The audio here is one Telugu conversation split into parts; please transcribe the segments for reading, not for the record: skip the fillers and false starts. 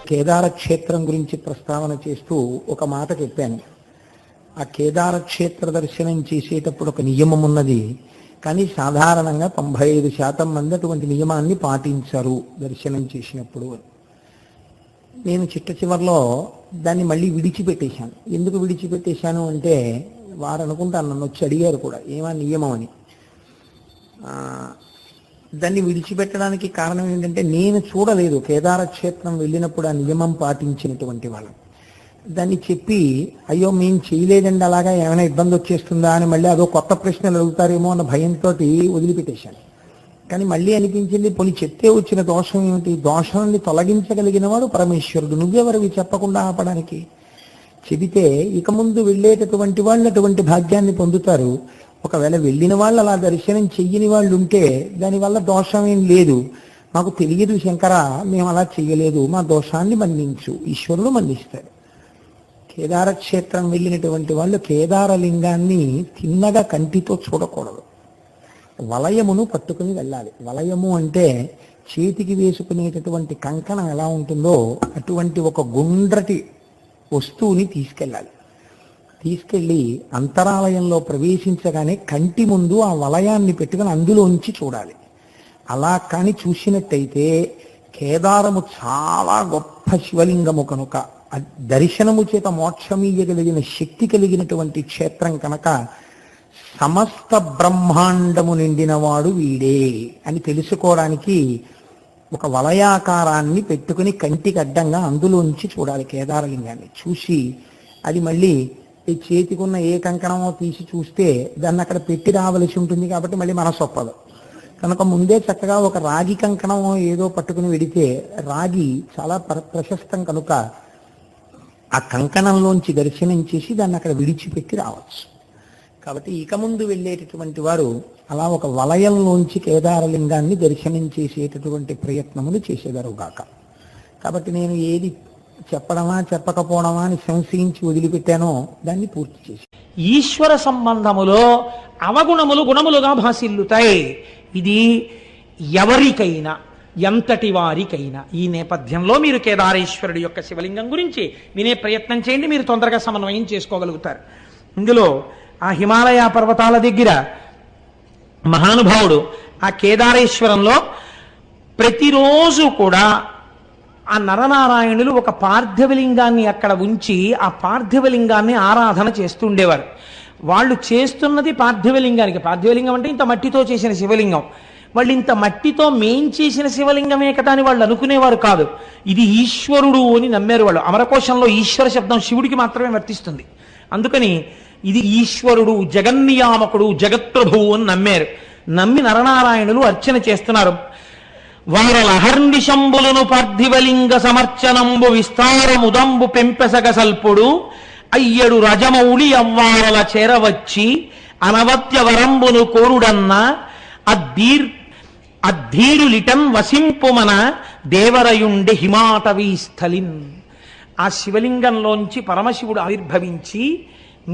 కేదార క్షేత్రం గురించి ప్రస్తావన చేస్తూ ఒక మాట చెప్పాను. ఆ కేదార క్షేత్ర దర్శనం చేసేటప్పుడు ఒక నియమం ఉన్నది, కానీ సాధారణంగా 95% మంది అటువంటి నియమాన్ని పాటించరు దర్శనం చేసినప్పుడు. నేను చిట్ట చివరిలో దాన్ని మళ్ళీ విడిచిపెట్టేశాను. ఎందుకు విడిచిపెట్టేశాను అంటే, వారు అనుకుంటాను నన్ను వచ్చి అడిగారు కూడా ఏమా నియమం అని. దాన్ని విడిచిపెట్టడానికి కారణం ఏంటంటే, నేను చూడలేదు కేదార క్షేత్రం వెళ్ళినప్పుడు ఆ నియమం పాటించినటువంటి వాళ్ళు. దాన్ని చెప్పి అయ్యో మేము చేయలేదండి అలాగా ఏమైనా ఇబ్బంది వచ్చేస్తుందా అని మళ్ళీ అదో కొత్త ప్రశ్నలు అడుగుతారేమో అన్న భయంతో వదిలిపెట్టేశాను. కానీ మళ్ళీ అనిపించింది, పోనీ చెప్తే వచ్చిన దోషం ఏమిటి? దోషాన్ని తొలగించగలిగిన వాడు పరమేశ్వరుడు, నువ్వెవరివి చెప్పకుండా ఆపడానికి? చెబితే ఇక ముందు వెళ్ళేటటువంటి వాళ్ళు అటువంటి భాగ్యాన్ని పొందుతారు. ఒకవేళ వెళ్ళిన వాళ్ళు అలా దర్శనం చెయ్యని వాళ్ళు ఉంటే దానివల్ల దోషం ఏం లేదు. మాకు తెలియదు శంకర, మేము అలా చెయ్యలేదు, మా దోషాన్ని మన్నించు, ఈశ్వరుడు మన్నిస్తాడు. కేదార క్షేత్రం వెళ్ళినటువంటి వాళ్ళు కేదారలింగాన్ని తిన్నగా కంటితో చూడకూడదు, వలయమును పట్టుకుని వెళ్ళాలి. వలయము అంటే చేతికి వేసుకునేటటువంటి కంకణం ఎలా ఉంటుందో అటువంటి ఒక గుండ్రటి వస్తువుని తీసుకెళ్ళి అంతరాలయంలో ప్రవేశించగానే కంటి ముందు ఆ వలయాన్ని పెట్టుకుని అందులోంచి చూడాలి. అలా కానీ చూసినట్టయితే కేదారము చాలా గొప్ప శివలింగము కనుక, దర్శనము చేత మోక్షమీయగలిగిన శక్తి కలిగినటువంటి క్షేత్రం కనుక సమస్త బ్రహ్మాండము నిండినవాడు వీడే అని తెలుసుకోవడానికి ఒక వలయాకారాన్ని పెట్టుకుని కంటికి అడ్డంగా అందులోంచి చూడాలి కేదారలింగాన్ని. చూసి అది మళ్ళీ ఈ చేతికున్న ఏ కంకణమో తీసి చూస్తే దాన్ని అక్కడ పెట్టి రావలసి ఉంటుంది కాబట్టి మళ్ళీ మనసు ఒప్పదు. కనుక ముందే చక్కగా ఒక రాగి కంకణమో ఏదో పట్టుకుని వెడితే, రాగి చాలా ప్రశస్తం కనుక ఆ కంకణంలోంచి దర్శనం చేసి దాన్ని అక్కడ విడిచిపెట్టి రావచ్చు. కాబట్టి ఇక ముందు వెళ్ళేటటువంటి వారు అలా ఒక వలయంలోంచి కేదారలింగాన్ని దర్శనం చేసేటటువంటి ప్రయత్నములు చేసేదరుగాక. కాబట్టి నేను ఏది చెప్పడమా చెప్పకపోవడమా అని సంశయించి వదిలిపెట్టానో దాన్ని పూర్తి చేసి, ఈశ్వర సంబంధములో అవగుణములు గుణములుగా భాసిల్లుతాయి. ఇది ఎవరికైనా ఎంతటి వారికైనా. ఈ నేపథ్యంలో మీరు కేదారేశ్వరుడి యొక్క శివలింగం గురించి వినే ప్రయత్నం చేయండి, మీరు తొందరగా సమన్వయం చేసుకోగలుగుతారు. ఇందులో ఆ హిమాలయ పర్వతాల దగ్గర మహానుభావుడు ఆ కేదారేశ్వరంలో ప్రతిరోజు కూడా ఆ నరనారాయణులు ఒక పార్థివలింగాన్ని అక్కడ ఉంచి ఆ పార్థివలింగాన్ని ఆరాధన చేస్తుండేవారు. వాళ్ళు చేస్తున్నది పార్థివలింగానికి. పార్థివలింగం అంటే ఇంత మట్టితో చేసిన శివలింగం. వాళ్ళు ఇంత మట్టితో మేం చేసిన శివలింగమే కదా అని వాళ్ళు అనుకునేవారు కాదు. ఇది ఈశ్వరుడు అని నమ్మారు వాళ్ళు. అమరకోశంలో ఈశ్వర శబ్దం శివుడికి మాత్రమే వర్తిస్తుంది. అందుకని ఇది ఈశ్వరుడు, జగన్నియామకుడు, జగత్ప్రభువు అని నమ్మారు. నమ్మి నరనారాయణులు అర్చన చేస్తున్నారు. వారలహర్నిశంబులను పార్థివలింగ సమర్చనంబు విస్తారముదంబు పెంపెసగ సల్పుడు అయ్యడు రజమౌళి అవ్వారల చేరవచ్చి అనవత్య వరంబును కోరుడన్న అద్ధీరులిటన్ వసింపుమన దేవరయుండి హిమాటవీ స్థలిన్. ఆ శివలింగంలోంచి పరమశివుడు ఆవిర్భవించి,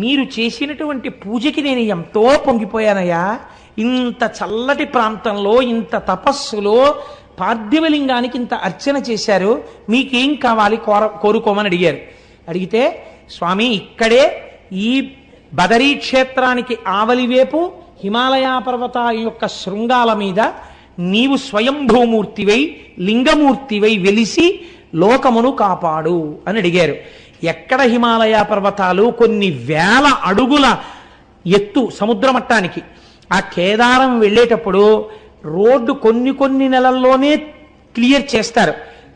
మీరు చేసినటువంటి పూజకి నేను ఎంతో పొంగిపోయానయ్యా, ఇంత చల్లటి ప్రాంతంలో ఇంత తపస్సులో పార్థివలింగానికి ఇంత అర్చన చేశారు, మీకేం కావాలి కోరుకోమని అడిగారు. అడిగితే, స్వామి ఇక్కడే ఈ బదరీ క్షేత్రానికి ఆవలివేపు హిమాలయ పర్వతాల యొక్క శృంగాల మీద నీవు స్వయంభూమూర్తివై లింగమూర్తివై వెలిసి లోకమును కాపాడు అని అడిగారు. ఎక్కడ హిమాలయ పర్వతాలు? కొన్ని వేల అడుగుల ఎత్తు సముద్ర మట్టానికి. ఆ కేదారం వెళ్ళేటప్పుడు రోడ్డు కొన్ని నెలల్లోనే క్లియర్ చేస్తారు.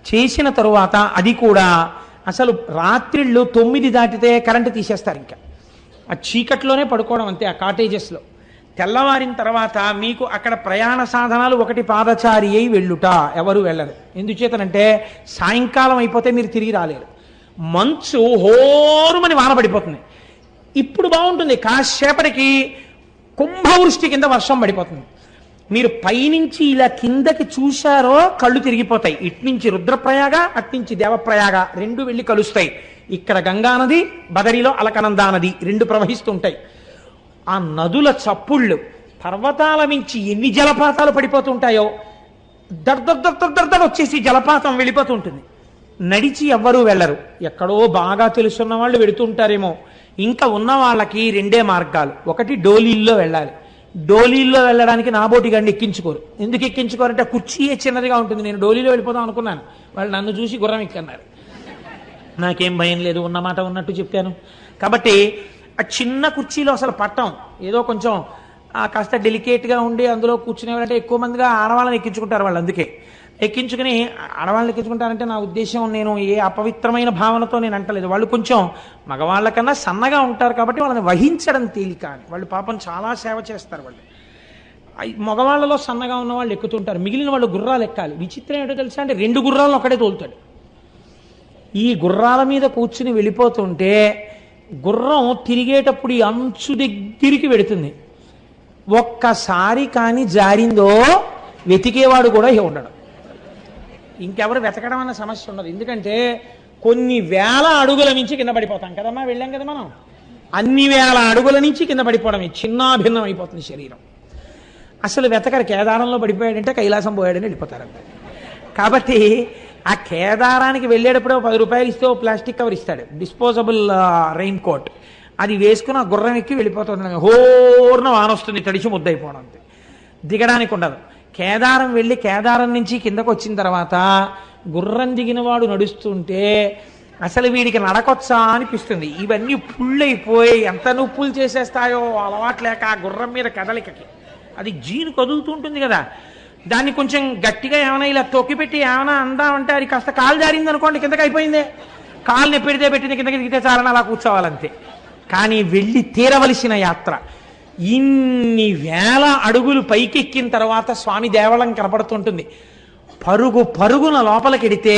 చేసిన తరువాత అది కూడా అసలు రాత్రిళ్ళు 9 దాటితే కరెంటు తీసేస్తారు. ఇంకా ఆ చీకట్లోనే పడుకోవడం అంతే ఆ కాటేజెస్లో. తెల్లవారిన తర్వాత మీకు అక్కడ ప్రయాణ సాధనాలు, ఒకటి పాదచారి అయి వెళ్ళుట, ఎవరు వెళ్ళరు. ఎందుచేతనంటే సాయంకాలం అయిపోతే మీరు తిరిగి రాలేరు. మంచు హోరుమని వాన పడిపోతుంది. ఇప్పుడు బాగుంటుంది, కాసేపటికి కుంభవృష్టి కింద వర్షం పడిపోతుంది. మీరు పైనుంచి ఇలా కిందకి చూశారో కళ్ళు తిరిగిపోతాయి. ఇట్నుంచి రుద్రప్రయాగ, అట్నుంచి దేవప్రయాగ రెండు వెళ్ళి కలుస్తాయి. ఇక్కడ గంగానది, బదరిలో అలకనందా నది రెండు ప్రవహిస్తుంటాయి. ఆ నదుల చప్పుళ్ళు, పర్వతాల మించి ఎన్ని జలపాతాలు పడిపోతుంటాయో దర్దర్ వచ్చేసి జలపాతం వెళ్ళిపోతూ ఉంటుంది. నడిచి ఎవ్వరూ వెళ్ళరు, ఎక్కడో బాగా తెలుసున్న వాళ్ళు వెడుతుంటారేమో. ఇంకా ఉన్న వాళ్ళకి రెండే మార్గాలు. ఒకటి డోలీల్లో వెళ్ళాలి. డోలీల్లో వెళ్ళడానికి నాబోటి గండి ఎక్కించుకోరు. ఎందుకు ఎక్కించుకోరంటే కుర్చీయే చిన్నదిగా ఉంటుంది. నేను డోలీలో వెళ్ళిపోదాం అనుకున్నాను, వాళ్ళు నన్ను చూసి గుర్రం ఎక్కన్నారు. నాకేం భయం లేదు, ఉన్నమాట ఉన్నట్టు చెప్పాను. కాబట్టి ఆ చిన్న కుర్చీలో అసలు పట్టం, ఏదో కొంచెం కాస్త డెలికేట్గా ఉండి అందులో కూర్చునే వాళ్ళంటే ఎక్కువ మందిగా ఆడవాళ్ళని ఎక్కించుకుంటారు వాళ్ళు. అందుకే ఎక్కించుకుని ఆడవాళ్ళని ఎక్కించుకుంటారంటే నా ఉద్దేశం నేను ఏ అపవిత్రమైన భావనతో నేను అంటలేదు. వాళ్ళు కొంచెం మగవాళ్ళ కన్నా సన్నగా ఉంటారు కాబట్టి వాళ్ళని వహించడం తేలిక అని. వాళ్ళు పాపం చాలా సేవ చేస్తారు. వాళ్ళు మగవాళ్ళలో సన్నగా ఉన్న వాళ్ళు ఎక్కుతుంటారు, మిగిలిన వాళ్ళు గుర్రాలు ఎక్కాలి. విచిత్రం ఏంటో తెలుసా అంటే 2 గుర్రాలను ఒకటే తోలుతాడు. ఈ గుర్రాల మీద కూర్చుని వెళ్ళిపోతుంటే గుర్రం తిరిగేటప్పుడు ఈ అంచు దగ్గరికి వెడుతుంది. ఒక్కసారి కానీ జారిందో వెతికేవాడు కూడా ఉండడు. ఇంకెవరు వెతకడం అన్న సమస్య ఉండదు. ఎందుకంటే కొన్ని వేల అడుగుల నుంచి కింద పడిపోతాం కదమ్మా, వెళ్ళాం కదా మనం. అన్ని వేల అడుగుల నుంచి కింద పడిపోవడమే, చిన్నాభిన్నం అయిపోతుంది శరీరం. అసలు వెతకరు. కేదారంలో పడిపోయాడంటే కైలాసం పోయాడని వెళ్ళిపోతారంట. కాబట్టి ఆ కేదారానికి వెళ్ళేటప్పుడు 10 రూపాయలు ఇస్తే ప్లాస్టిక్ కవర్ ఇస్తాడు, డిస్పోజబుల్ రెయిన్ కోట్. అది వేసుకుని ఆ గుర్రం ఎక్కి వెళ్ళిపోతుంది. హోర్న వాన వస్తుంది, తడిచి ముద్దయిపోవడం అంతే, దిగడానికి ఉండదు. కేదారం వెళ్ళి కేదారం నుంచి కిందకు వచ్చిన తర్వాత గుర్రం దిగినవాడు నడుస్తుంటే అసలు వీడికి నడకొచ్చా అనిపిస్తుంది. ఇవన్నీ పుళ్ళైపోయి ఎంత నొప్పులు చేసేస్తాయో అలవాట్లేక ఆ గుర్రం మీద కదలికకి. అది జీను కదులుతుంటుంది కదా, దాన్ని కొంచెం గట్టిగా ఏమైనా ఇలా తొక్కిపెట్టి ఏమైనా అందామంటే అది కాస్త కాలు జారింది అనుకోండి, కిందకి అయిపోయిందే. కాలుని పెడితే పెట్టింది, కిందకి దిగితే చాలని అలా కూర్చోవాలంతే. కానీ వెళ్ళి తీరవలసిన యాత్ర. ఇన్ని వేల అడుగులు పైకెక్కిన తర్వాత స్వామి దేవళం కనపడుతుంటుంది. పరుగు పరుగున లోపలికెడితే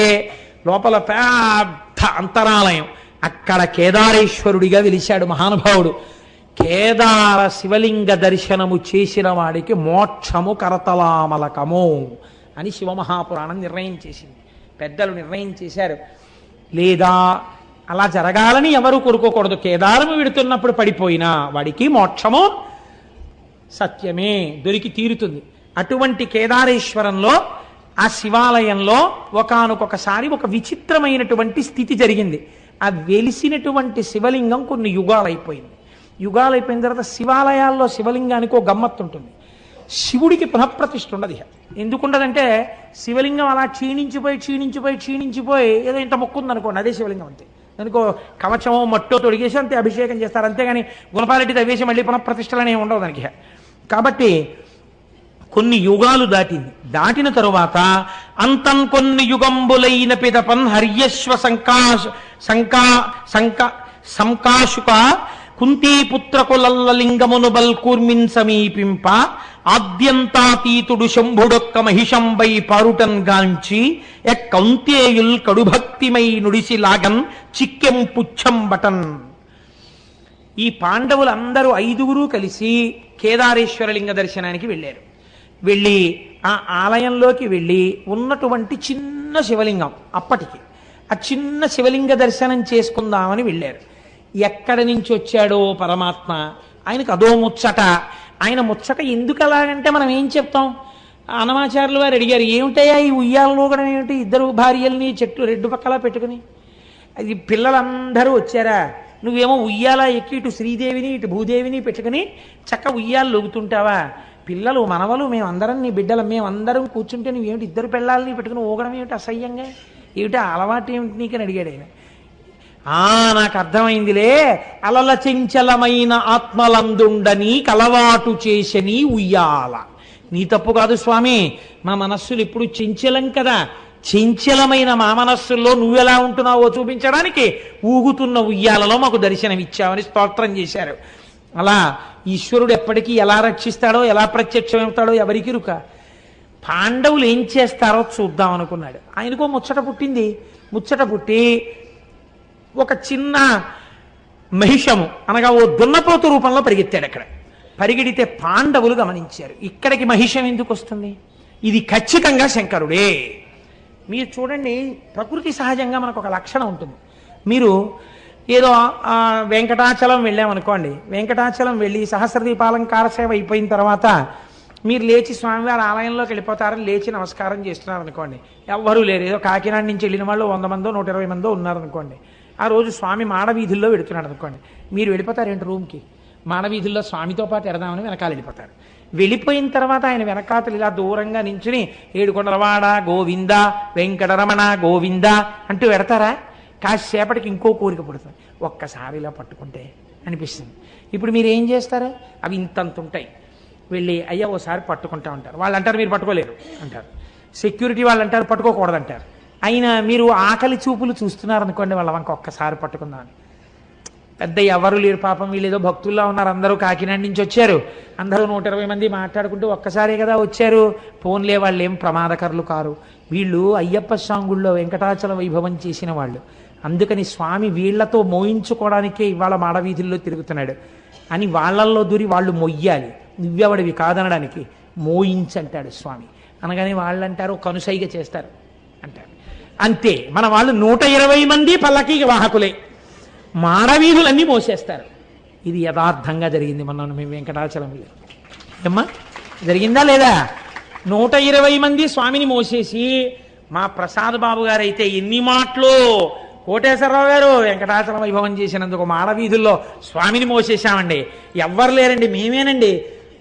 లోపల పెద్ద అంతరాలయం. అక్కడ కేదారేశ్వరుడిగా వెలిశాడు మహానుభావుడు. కేదార శివలింగ దర్శనము చేసిన వాడికి మోక్షము కరతలామలకము అని శివమహాపురాణం నిర్ణయం చేసింది, పెద్దలు నిర్ణయం చేశారు. లేదా అలా జరగాలని ఎవరు కోరుకోకూడదు. కేదారము విడుతున్నప్పుడు పడిపోయినా వాడికి మోక్షము సత్యమే దొరికి తీరుతుంది. అటువంటి కేదారేశ్వరంలో ఆ శివాలయంలో ఒకానొకసారి ఒక విచిత్రమైనటువంటి స్థితి జరిగింది. ఆ వెలిసినటువంటి శివలింగం కొన్ని యుగాలైపోయింది. యుగాలైపోయిన తర్వాత శివాలయాల్లో శివలింగానికి ఒక గమ్మత్తు ఉంటుంది. శివుడికి పునఃప్రతిష్ఠ ఉండదు. ఎందుకుండదంటే శివలింగం అలా క్షీణించిపోయి ఏదో ఇంత మొక్కు ఉందనుకోండి, అదే శివలింగం అంతే. దానికో కవచమో మట్టో తొడిగేసి అంతే అభిషేకం చేస్తారు. అంతేగాని గుణపాలెట్టి తవ్వేసి మళ్ళీ పునఃప్రతిష్టలనే ఉండవు దానికి. కాబట్టి కొన్ని యుగాలు దాటిన తరువాత అంతం కొన్ని యుగంబులైన పిదపన్ హర్యశ్వ సంకాశుక కుంతీపుత్రకులల్ల లింగమును బల్కూర్మిన్ సమీపింప ఆద్యంతాతీతుడు శంభుడొక్క మహిషంబై పారుటన్ గాంచి ఎక్కౌంతేయుల్ కడుభక్తిమై నుడిసి లాగన్ చిక్కెం పుచ్చం బటన్. ఈ పాండవులందరూ 5గురు కలిసి కేదారేశ్వరలింగ దర్శనానికి వెళ్ళారు. వెళ్ళి ఆ ఆలయంలోకి వెళ్ళి ఉన్నటువంటి చిన్న శివలింగం, అప్పటికి ఆ చిన్న శివలింగ దర్శనం చేసుకుందామని వెళ్ళారు. ఎక్కడి నుంచి వచ్చాడో పరమాత్మ, ఆయనకు అదో ముచ్చట. ఆయన ముచ్చట ఎందుకు అలాగంటే మనం ఏం చెప్తాం? అన్నమాచార్యులు వారు అడిగారు, ఏమిటయ్యా ఈ ఉయ్యాలలో కూడా ఏమిటి, 2 భార్యల్ని చెట్టు 2 పక్కలా పెట్టుకుని, అది పిల్లలందరూ వచ్చారా, నువ్వేమో ఉయ్యాల ఎక్కి ఇటు శ్రీదేవిని ఇటు భూదేవిని పెట్టుకుని చక్క ఉయ్యాలు లొగుతుంటావా? పిల్లలు మనవలు మేమందరం నీ బిడ్డలం, మేమందరం కూర్చుంటే నువ్వేమిటి 2 పిల్లల్ని పెట్టుకుని ఊగడం ఏమిటి అసహ్యంగా, ఏమిటి అలవాటు ఏమిటి నీకని అడిగాడు ఆయన. నాకు అర్థమైందిలే, అలల చెంచలమైన ఆత్మలందుండని కలవాటు చేసని ఉయ్యాల. నీ తప్పు కాదు స్వామి, మా మనస్సులు ఇప్పుడు చెంచలం కదా, చెంచలమైన మా మనస్సుల్లో నువ్వెలా ఉంటున్నావో చూపించడానికి ఊగుతున్న ఉయ్యాలలో మాకు దర్శనమిచ్చావని స్తోత్రం చేశారు. అలా ఈశ్వరుడు ఎప్పటికీ ఎలా రక్షిస్తాడో ఎలా ప్రత్యక్షమవుతాడో ఎవరికి రుక. పాండవులు ఏం చేస్తారో చూద్దాం అనుకున్నాడు. ఆయనకో ముచ్చట పుట్టింది. ముచ్చట పుట్టి ఒక చిన్న మహిషము అనగా ఓ దున్నపోతు రూపంలో పరిగెత్తాడు. అక్కడ పరిగెడితే పాండవులు గమనించారు, ఇక్కడికి మహిషం ఎందుకు వస్తుంది, ఇది ఖచ్చితంగా శంకరుడే. మీరు చూడండి, ప్రకృతి సహజంగా మనకు ఒక లక్షణం ఉంటుంది. మీరు ఏదో వెంకటాచలం వెళ్ళామనుకోండి, వెంకటాచలం వెళ్ళి సహస్రదీపాలంకార సేవ అయిపోయిన తర్వాత మీరు లేచి స్వామివారి ఆలయంలోకి వెళ్ళిపోతారని లేచి నమస్కారం చేస్తున్నారు అనుకోండి, ఎవ్వరూ లేరు, ఏదో కాకినాడ నుంచి వెళ్ళిన వాళ్ళు 100 మందో 120 మందో ఉన్నారనుకోండి. ఆ రోజు స్వామి మాడవీధుల్లో వెడుతున్నాడు అనుకోండి, మీరు వెళ్ళిపోతారేంటి రూమ్కి? మాడవీధుల్లో స్వామితో పాటు ఎడదామని వెనకాల వెళ్ళిపోతారు. వెళ్ళిపోయిన తర్వాత ఆయన వెనకాతలు ఇలా దూరంగా నించుని ఏడుకొండలవాడ గోవింద వెంకటరమణ గోవింద అంటూ పెడతారా? కాసేపటికి ఇంకో కోరిక పుడుతుంది, ఒక్కసారి ఇలా పట్టుకుంటే అనిపిస్తుంది. ఇప్పుడు మీరు ఏం చేస్తారు? అవి ఇంతంత ఉంటాయి. వెళ్ళి అయ్యా ఓసారి పట్టుకుంటా ఉంటారు. వాళ్ళు అంటారు మీరు పట్టుకోలేరు అంటారు. సెక్యూరిటీ వాళ్ళు అంటారు పట్టుకోకూడదు అంటారు. అయినా మీరు ఆకలి చూపులు చూస్తున్నారనుకోండి వాళ్ళ వంక, ఒక్కసారి పట్టుకుందామని. పెద్ద ఎవరు లేరు పాపం, వీళ్ళు ఏదో భక్తుల్లో ఉన్నారు, అందరూ కాకినాడ నుంచి వచ్చారు, అందరూ 120 మంది మాట్లాడుకుంటూ ఒక్కసారే కదా వచ్చారు, ఫోన్లే, వాళ్ళు ఏం ప్రమాదకరులు కారు, వీళ్ళు అయ్యప్ప స్వామి వెంకటాచల వైభవం చేసిన వాళ్ళు, అందుకని స్వామి వీళ్లతో మోయించుకోవడానికే ఇవాళ మాడవీధుల్లో తిరుగుతున్నాడు అని వాళ్ళల్లో దూరి వాళ్ళు మొయ్యాలి, నువ్వెవడివి కాదనడానికి, మోయించంటాడు స్వామి. అనగానే వాళ్ళు అంటారు కనుసైగ చేస్తారు అంటారు. అంతే, మన వాళ్ళు 120 మంది పల్లకీకి వాహకులే, మాడవీధులన్నీ మోసేస్తారు. ఇది యథార్థంగా జరిగింది మొన్న మేము వెంకటాచలంలో. ఏమ్మా జరిగిందా లేదా? 120 మంది స్వామిని మోసేసి, మా ప్రసాద్ బాబు గారు అయితే ఎన్ని మాటలు, కోటేశ్వరరావు గారు వెంకటాచలం వైభవం చేసినందుకు మాడవీధుల్లో స్వామిని మోసేశామండి, ఎవ్వరు లేరండి మేమేనండి,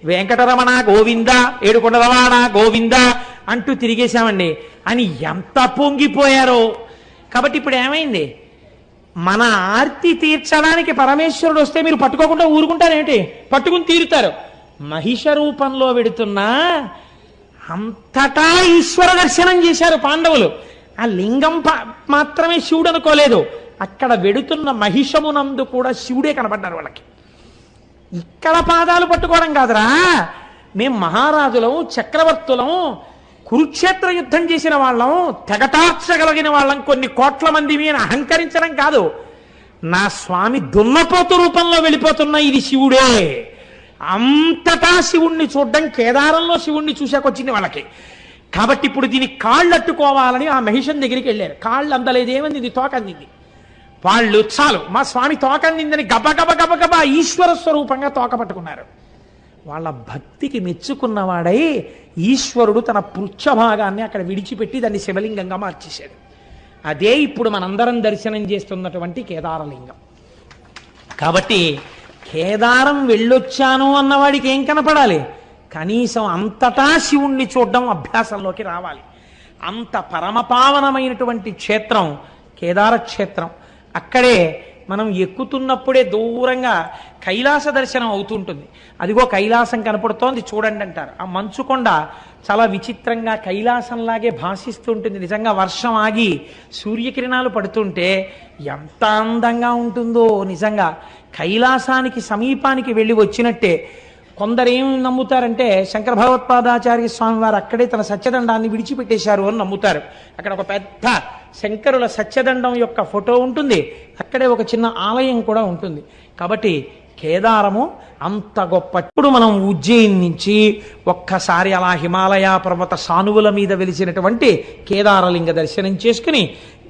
వెంకటరమణ గోవింద ఏడుకొండలవాడ గోవింద అంటూ తిరిగేశామండి అని ఎంత పొంగిపోయారో. కాబట్టి ఇప్పుడు ఏమైంది? మన ఆర్తి తీర్చడానికి పరమేశ్వరుడు వస్తే మీరు పట్టుకోకుండా ఊరుకుంటారేంటి? పట్టుకుని తీరుతారు. మహిష రూపంలో వెడుతున్నా అంతటా ఈశ్వర దర్శనం చేశారు పాండవులు. ఆ లింగం మాత్రమే శివుడు అనుకోలేదు, అక్కడ వెడుతున్న మహిషమునందు కూడా శివుడే కనబడ్డారు వాళ్ళకి. ఇక్కడ పాదాలు పట్టుకోవడం కాదురా, మేం మహారాజులం, చక్రవర్తులం, కురుక్షేత్ర యుద్ధం చేసిన వాళ్ళం, తెగటార్చగలిగిన వాళ్ళం, కొన్ని కోట్ల మంది మీద అహంకరించడం కాదు, నా స్వామి దున్నపోతు రూపంలో వెళ్ళిపోతున్న ఇది శివుడే. అంతటా శివుణ్ణి చూడడం, కేదారంలో శివుణ్ణి చూశాకొచ్చింది వాళ్ళకి. కాబట్టి ఇప్పుడు దీనికి కాళ్ళు అట్టుకోవాలని ఆ మహిషన్ దగ్గరికి వెళ్ళారు. కాళ్ళు అందలేదేమంది, ఇది తోక అందింది. వాళ్ళు చాలు మా స్వామి తోక అందిందని గబగబ గబగబ ఈశ్వర స్వరూపంగా తోక పట్టుకున్నారు. వాళ్ళ భక్తికి మెచ్చుకున్నవాడై ఈశ్వరుడు తన పృచ్ఛభాగాన్ని అక్కడ విడిచిపెట్టి దాన్ని శివలింగంగా మార్చేశాడు. అదే ఇప్పుడు మనందరం దర్శనం చేస్తున్నటువంటి కేదారలింగం. కాబట్టి కేదారం వెళ్ళొచ్చాను అన్నవాడికి ఏం కనపడాలి? కనీసం అంతటా శివుణ్ణి చూడడం అభ్యాసంలోకి రావాలి. అంత పరమపావనమైనటువంటి క్షేత్రం కేదార క్షేత్రం. అక్కడే మనం ఎక్కుతున్నప్పుడే దూరంగా కైలాస దర్శనం అవుతుంటుంది. అదిగో కైలాసం కనపడుతోంది చూడండి అంటారు. ఆ మంచుకొండ చాలా విచిత్రంగా కైలాసంలాగే భాషిస్తూ ఉంటుంది. నిజంగా వర్షం ఆగి సూర్యకిరణాలు పడుతుంటే ఎంత అందంగా ఉంటుందో. నిజంగా కైలాసానికి సమీపానికి వెళ్ళి వచ్చినట్టే. కొందరు ఏం నమ్ముతారంటే శంకర భగవత్పాదాచార్య స్వామి వారు అక్కడే తన సత్యదండాన్ని విడిచిపెట్టేశారు అని నమ్ముతారు. అక్కడ ఒక పెద్ద శంకరుల సత్యదండం యొక్క ఫోటో ఉంటుంది, అక్కడే ఒక చిన్న ఆలయం కూడా ఉంటుంది. కాబట్టి కేదారము అంత గొప్ప. ఇప్పుడు మనం ఉజ్జయిని నుంచి ఒక్కసారి అలా హిమాలయ పర్వత సానువుల మీద వెలిసినటువంటి కేదారలింగ దర్శనం చేసుకుని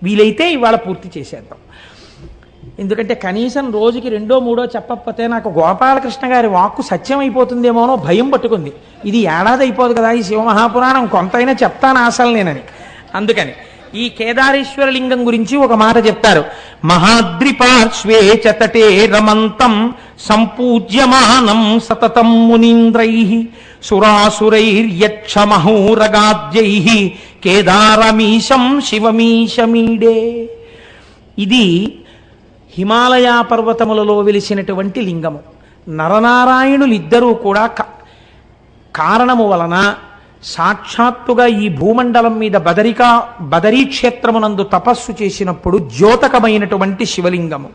వీలైతే ఇవాళ పూర్తి చేసేద్దాం. ఎందుకంటే కనీసం రోజుకి 2, 3 చెప్పకపోతే నాకు గోపాలకృష్ణ గారి వాక్కు సత్యం అయిపోతుందేమోనో భయం పట్టుకుంది. ఇది ఏడాది అయిపోదు కదా ఈ శివమహాపురాణం, కొంతైనా చెప్తాను అసలు నేనని. అందుకని ఈ కేదారేశ్వర లింగం గురించి ఒక మాట చెప్తారు. మహాద్రి పార్శ్వే చతటే రమంతం సంపూజ్యమానం సతతం మునీంద్రైః సురాసురైర్యక్ష మహోరగాద్యైః కేదారమీశం శివమీశమీడే. ఇది హిమాలయ పర్వతములలో వెలిసినటువంటి లింగము. నరనారాయణులిద్దరూ కూడా కారణము వలన సాక్షాత్తుగా ఈ భూమండలం మీద బదరీ క్షేత్రమునందు తపస్సు చేసినప్పుడు ద్యోతకమైనటువంటి శివలింగము.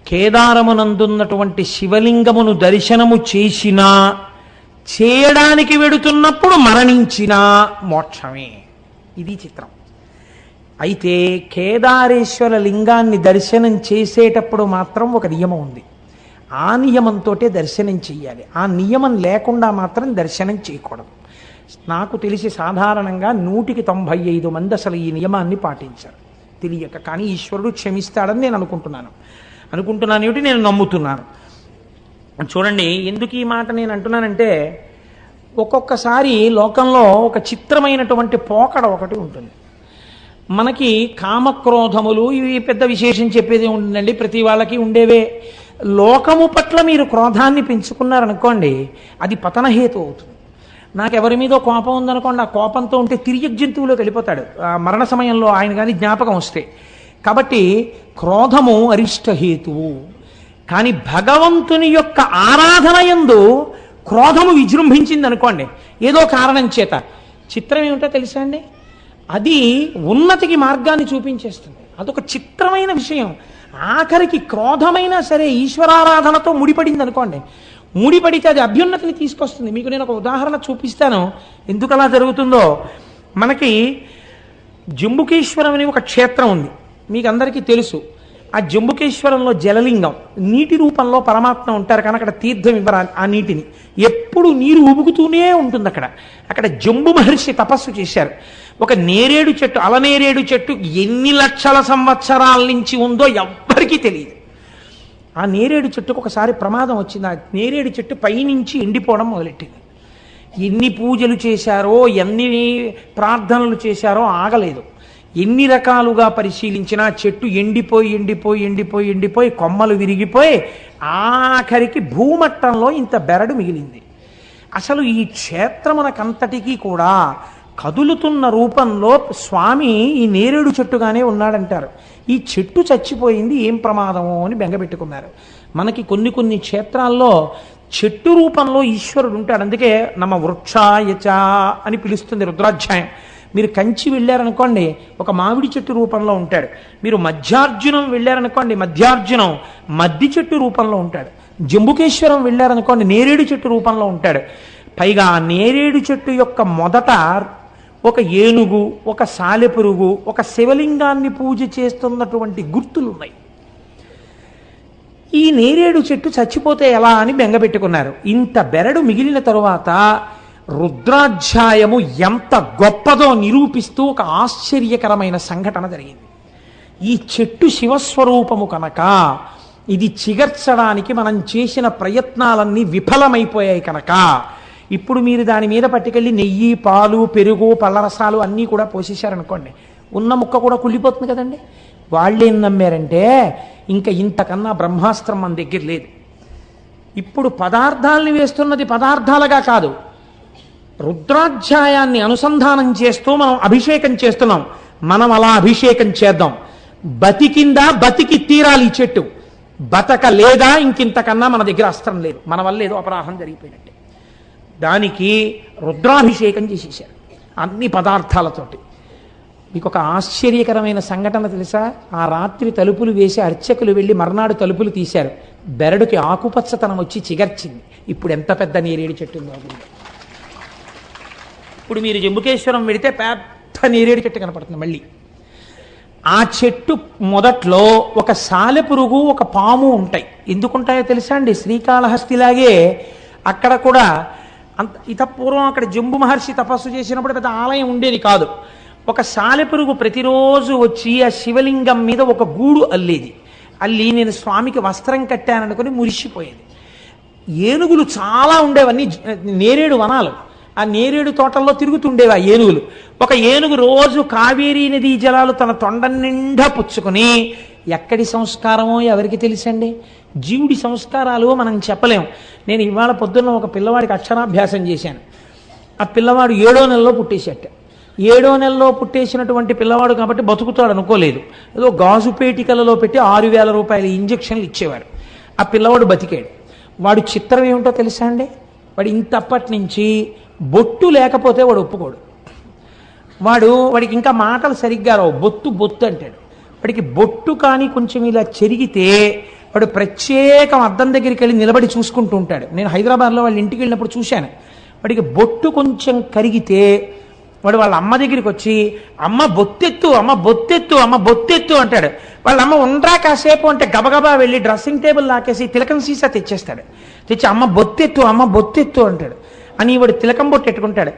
కేదారమునందున్నటువంటి శివలింగమును దర్శనము చేసినా, చేయడానికి వెడుతున్నప్పుడు మరణించినా మోక్షమే. ఇది చిత్రం. అయితే కేదారేశ్వర లింగాన్ని దర్శనం చేసేటప్పుడు మాత్రం ఒక నియమం ఉంది. ఆ నియమంతో దర్శనం చెయ్యాలి. ఆ నియమం లేకుండా మాత్రం దర్శనం చేయకూడదు. నాకు తెలిసి సాధారణంగా 195 మంది అసలు ఈ నియమాన్ని పాటించారు తెలియక. కానీ ఈశ్వరుడు క్షమిస్తాడని నేను అనుకుంటున్నాను ఏమిటి, నేను నమ్ముతున్నాను. చూడండి, ఎందుకు ఈ మాట నేను అంటున్నానంటే, ఒక్కొక్కసారి లోకంలో ఒక చిత్రమైనటువంటి పోకడ ఒకటి ఉంటుంది. మనకి కామక్రోధములు ఇవి పెద్ద విశేషం చెప్పేది ఉంటుందండి, ప్రతి వాళ్ళకి ఉండేవే. లోకము పట్ల మీరు క్రోధాన్ని పెంచుకున్నారనుకోండి, అది పతనహేతు అవుతుంది. నాకు ఎవరి మీదో కోపం ఉందనుకోండి, ఆ కోపంతో ఉంటే తిరిగి జంతువులోకి వెళ్ళిపోతాడు ఆ మరణ సమయంలో, ఆయన కానీ జ్ఞాపకం వస్తే. కాబట్టి క్రోధము అరిష్టహేతువు. కానీ భగవంతుని యొక్క ఆరాధన యందు క్రోధము విజృంభించింది అనుకోండి ఏదో కారణం చేత, చిత్రం ఏమిటో తెలుసా అండి, అది ఉన్నతికి మార్గాన్ని చూపించేస్తుంది. అదొక చిత్రమైన విషయం. ఆఖరికి క్రోధమైనా సరే ఈశ్వరారాధనతో ముడిపడింది అనుకోండి, ముడిపడితే అది అభ్యున్నతిని తీసుకొస్తుంది. మీకు నేను ఒక ఉదాహరణ చూపిస్తాను ఎందుకు అలా జరుగుతుందో. మనకి జంబుకేశ్వరం అనే ఒక క్షేత్రం ఉంది, మీకు అందరికీ తెలుసు. ఆ జంబుకేశ్వరంలో జలలింగం, నీటి రూపంలో పరమాత్మ ఉంటారు, కానీ అక్కడ తీర్థం ఇవ్వరు ఆ నీటిని, ఎప్పుడు నీరు ఉబుకుతూనే ఉంటుంది అక్కడ. అక్కడ జంబు మహర్షి తపస్సు చేశారు. ఒక నేరేడు చెట్టు, అలనేరేడు చెట్టు ఎన్ని లక్షల సంవత్సరాల నుంచి ఉందో ఎవ్వరికీ తెలియదు. ఆ నేరేడు చెట్టుకు ఒకసారి ప్రమాదం వచ్చింది. ఆ నేరేడు చెట్టు పైనుంచి ఎండిపోవడం మొదలెట్టింది. ఎన్ని పూజలు చేశారో, ఎన్ని ప్రార్థనలు చేశారో ఆగలేదు. ఎన్ని రకాలుగా పరిశీలించినా చెట్టు ఎండిపోయి ఎండిపోయి ఎండిపోయి ఎండిపోయి కొమ్మలు విరిగిపోయి ఆఖరికి భూమట్టంలో ఇంత బెరడు మిగిలింది. అసలు ఈ క్షేత్రమునకంతటికీ కూడా కదులుతున్న రూపంలో స్వామి ఈ నేరేడు చెట్టుగానే ఉన్నాడంటారు. ఈ చెట్టు చచ్చిపోయింది, ఏం ప్రమాదమో అని బెంగపెట్టుకున్నారు. మనకి కొన్ని కొన్ని క్షేత్రాల్లో చెట్టు రూపంలో ఈశ్వరుడు ఉంటాడు. అందుకే నమ వృక్షాయచ అని పిలుస్తుంది రుద్రాధ్యాయం. మీరు కంచి వెళ్ళారనుకోండి, ఒక మామిడి చెట్టు రూపంలో ఉంటాడు. మీరు మధ్యార్జునం వెళ్ళారనుకోండి, మధ్యార్జునం మద్ది చెట్టు రూపంలో ఉంటాడు. జంబుకేశ్వరం వెళ్ళారనుకోండి, నేరేడు చెట్టు రూపంలో ఉంటాడు. పైగా ఆ నేరేడు చెట్టు యొక్క మొదట ఒక ఏనుగు, ఒక సాలెపురుగు, ఒక శివలింగాన్ని పూజ చేస్తున్నటువంటి గుర్తులు ఉన్నాయి. ఈ నేరేడు చెట్టు చచ్చిపోతే ఎలా అని బెంగపెట్టుకున్నారు. ఇంత బెరడు మిగిలిన తరువాత రుద్రాధ్యాయము ఎంత గొప్పదో నిరూపిస్తూ ఒక ఆశ్చర్యకరమైన సంఘటన జరిగింది. ఈ చెట్టు శివస్వరూపము కనుక ఇది చిగర్చడానికి మనం చేసిన ప్రయత్నాలన్నీ విఫలమైపోయాయి కనుక ఇప్పుడు మీరు దాని మీద పట్టుకెళ్ళి నెయ్యి, పాలు, పెరుగు, పళ్ళరసాలు అన్నీ కూడా పోసేశారనుకోండి, ఉన్న ముక్క కూడా కుళ్ళిపోతుంది కదండి. వాళ్ళు ఏం నమ్మారంటే ఇంకా ఇంతకన్నా బ్రహ్మాస్త్రం మన దగ్గర లేదు. ఇప్పుడు పదార్థాలని వేస్తున్నది పదార్థాలుగా కాదు, రుద్రాధ్యాయాన్ని అనుసంధానం చేస్తూ మనం అభిషేకం చేస్తున్నాం. మనం అలా అభిషేకం చేద్దాం. బతికిందా, బతికి తీరాలి ఈ చెట్టు. బతక లేదా ఇంకింతకన్నా మన దగ్గర అస్త్రం లేదు, మన వల్ల ఏదో అపరాధం జరిగిపోయినట్టే. దానికి రుద్రాభిషేకం చేసేసారు అన్ని పదార్థాలతోటి. మీకు ఒక ఆశ్చర్యకరమైన సంఘటన తెలుసా? ఆ రాత్రి తలుపులు వేసి అర్చకులు వెళ్ళి మర్నాడు తలుపులు తీశారు. బెరడుకి ఆకుపచ్చతనం వచ్చి చిగర్చింది. ఇప్పుడు ఎంత పెద్ద నేరేడు చెట్టు ఉందో. ఇప్పుడు మీరు జంబుకేశ్వరం వెళితే పెద్ద నేరేడు చెట్టు కనపడుతుంది. మళ్ళీ ఆ చెట్టు మొదట్లో ఒక సాలెపురుగు, ఒక పాము ఉంటాయి. ఎందుకుంటాయో తెలుసా అండి? శ్రీకాళహస్తిలాగే అక్కడ కూడా అంత ఇతపూర్వం అక్కడ జంబు మహర్షి తపస్సు చేసినప్పుడు పెద్ద ఆలయం ఉండేది కాదు. ఒక సాలెపురుగు ప్రతిరోజు వచ్చి ఆ శివలింగం మీద ఒక గూడు అల్లేది. అల్లి నేను స్వామికి వస్త్రం కట్టాననుకుని మురిసిపోయేది. ఏనుగులు చాలా ఉండేవన్నీ నేరేడు వనాలు. ఆ నేరేడు తోటల్లో తిరుగుతుండేవి ఆ ఏనుగులు. ఒక ఏనుగు రోజు కావేరీ నదీ జలాలు తన తొండ నిండా పుచ్చుకొని, ఎక్కడి సంస్కారమో ఎవరికి తెలుసండి? జీవుడి సంస్కారాలు మనం చెప్పలేం. నేను ఇవాళ పొద్దున్న ఒక పిల్లవాడికి అక్షరాభ్యాసం చేశాను. ఆ పిల్లవాడు 7వ నెలలో పుట్టేసేట. 7వ నెలలో పుట్టేసినటువంటి పిల్లవాడు కాబట్టి బతుకుతాడు అనుకోలేదు. ఏదో గాజు పేటికలలో పెట్టి 6,000 రూపాయల ఇంజక్షన్లు ఇచ్చేవారు. ఆ పిల్లవాడు బతికాడు. వాడు చిత్రం ఏమిటో తెలుసా అండి? వాడు ఇంతప్పటి నుంచి బొట్టు లేకపోతే వాడు ఒప్పుకోడు. వాడికి ఇంకా మాటలు సరిగ్గా రావు. బొత్తు బొత్తు అంటాడు. వాడికి బొట్టు కానీ కొంచెం ఇలా చెరిగితే వాడు ప్రత్యేకం అద్దం దగ్గరికి వెళ్ళి నిలబడి చూసుకుంటూ ఉంటాడు. నేను హైదరాబాద్లో వాళ్ళ ఇంటికి వెళ్ళినప్పుడు చూశాను. వాడికి బొట్టు కొంచెం కరిగితే వాడు వాళ్ళ అమ్మ దగ్గరికి వచ్చి, అమ్మ బొత్తెత్తు, అమ్మ బొత్తెత్తు, అమ్మ బొత్తెత్తు అంటాడు. వాళ్ళ అమ్మ ఉండరా కాసేపు అంటే గబగబా వెళ్ళి డ్రెస్సింగ్ టేబుల్ లాకేసి తిలకం సీసా తెచ్చేస్తాడు. తెచ్చి అమ్మ బొత్తెత్తు, అమ్మ బొత్తెత్తు అంటాడు. అని వాడు తిలకం బొట్టు ఎట్టుకుంటాడు.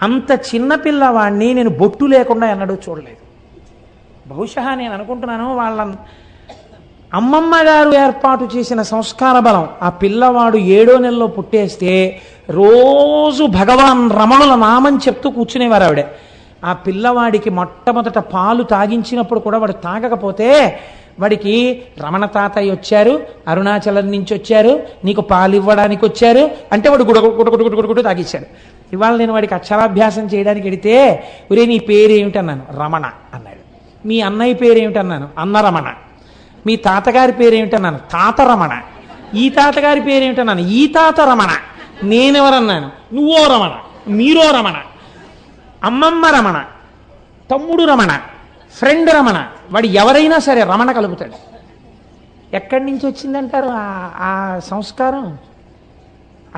అంత చిన్నపిల్లవాడిని నేను బొట్టు లేకుండా ఎన్నడూ చూడలేదు. బహుశా నేను అనుకుంటున్నాను వాళ్ళ అమ్మమ్మ గారు ఏర్పాటు చేసిన సంస్కార బలం. ఆ పిల్లవాడు 7వ నెలలో పుట్టేస్తే రోజు భగవాన్ రమణుల నామం చెప్తూ కూర్చునేవారు ఆవిడ. ఆ పిల్లవాడికి మొట్టమొదట పాలు తాగించినప్పుడు కూడా వాడు తాగకపోతే వాడికి రమణ తాతయ్య వచ్చారు, అరుణాచలం నుంచి వచ్చారు, నీకు పాలు ఇవ్వడానికి వచ్చారు అంటే వాడు గుడగుడు తాగిచ్చాడు. ఇవాళ నేను వాడికి అక్షరాభ్యాసం చేయడానికి వెడితే, ఒరే నీ పేరేమిటన్నాను, రమణ అన్నాడు. మీ అన్నయ్య పేరేమిటన్నాను, అన్నరమణ. మీ తాతగారి పేరేమిటన్నాను, తాత రమణ. ఈ తాతగారి పేరేమిటన్నాను, ఈ తాత రమణ. నేనెవరన్నాను, నువ్వో రమణ, మీరో రమణ, అమ్మమ్మ రమణ, తమ్ముడు రమణ, ఫ్రెండ్ రమణ. వాడు ఎవరైనా సరే రమణ కలుపుతాడు. ఎక్కడి నుంచి వచ్చిందంటారు ఆ సంస్కారం?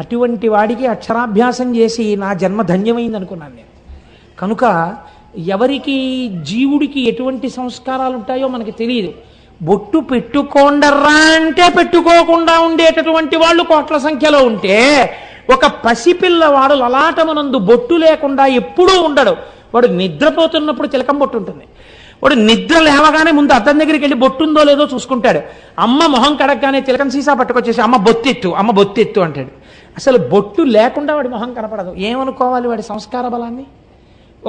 అటువంటి వాడికి అక్షరాభ్యాసం చేసి నా జన్మ ధన్యమైంది అనుకున్నాను నేను. కనుక ఎవరికి జీవుడికి ఎటువంటి సంస్కారాలు ఉంటాయో మనకి తెలియదు. బొట్టు పెట్టుకోండర్రా అంటే పెట్టుకోకుండా ఉండేటటువంటి వాళ్ళు కోట్ల సంఖ్యలో ఉంటే, ఒక పసిపిల్లవాడు లలాటమునందు బొట్టు లేకుండా ఎప్పుడూ ఉండడు. వాడు నిద్రపోతున్నప్పుడు తిలకం బొట్టు ఉంటుంది. వాడు నిద్ర లేవగానే ముందు అద్దం దగ్గరికి వెళ్ళి బొట్టుందో లేదో చూసుకుంటాడు. అమ్మ మొహం కడగగానే తిలకం సీసా పట్టుకొచ్చేసి అమ్మ బొత్తెత్తు, అమ్మ బొత్తెత్తు అంటాడు. అసలు బొట్టు లేకుండా వాడి మొహం కనపడదు. ఏమనుకోవాలి వాడి సంస్కార బలాన్ని?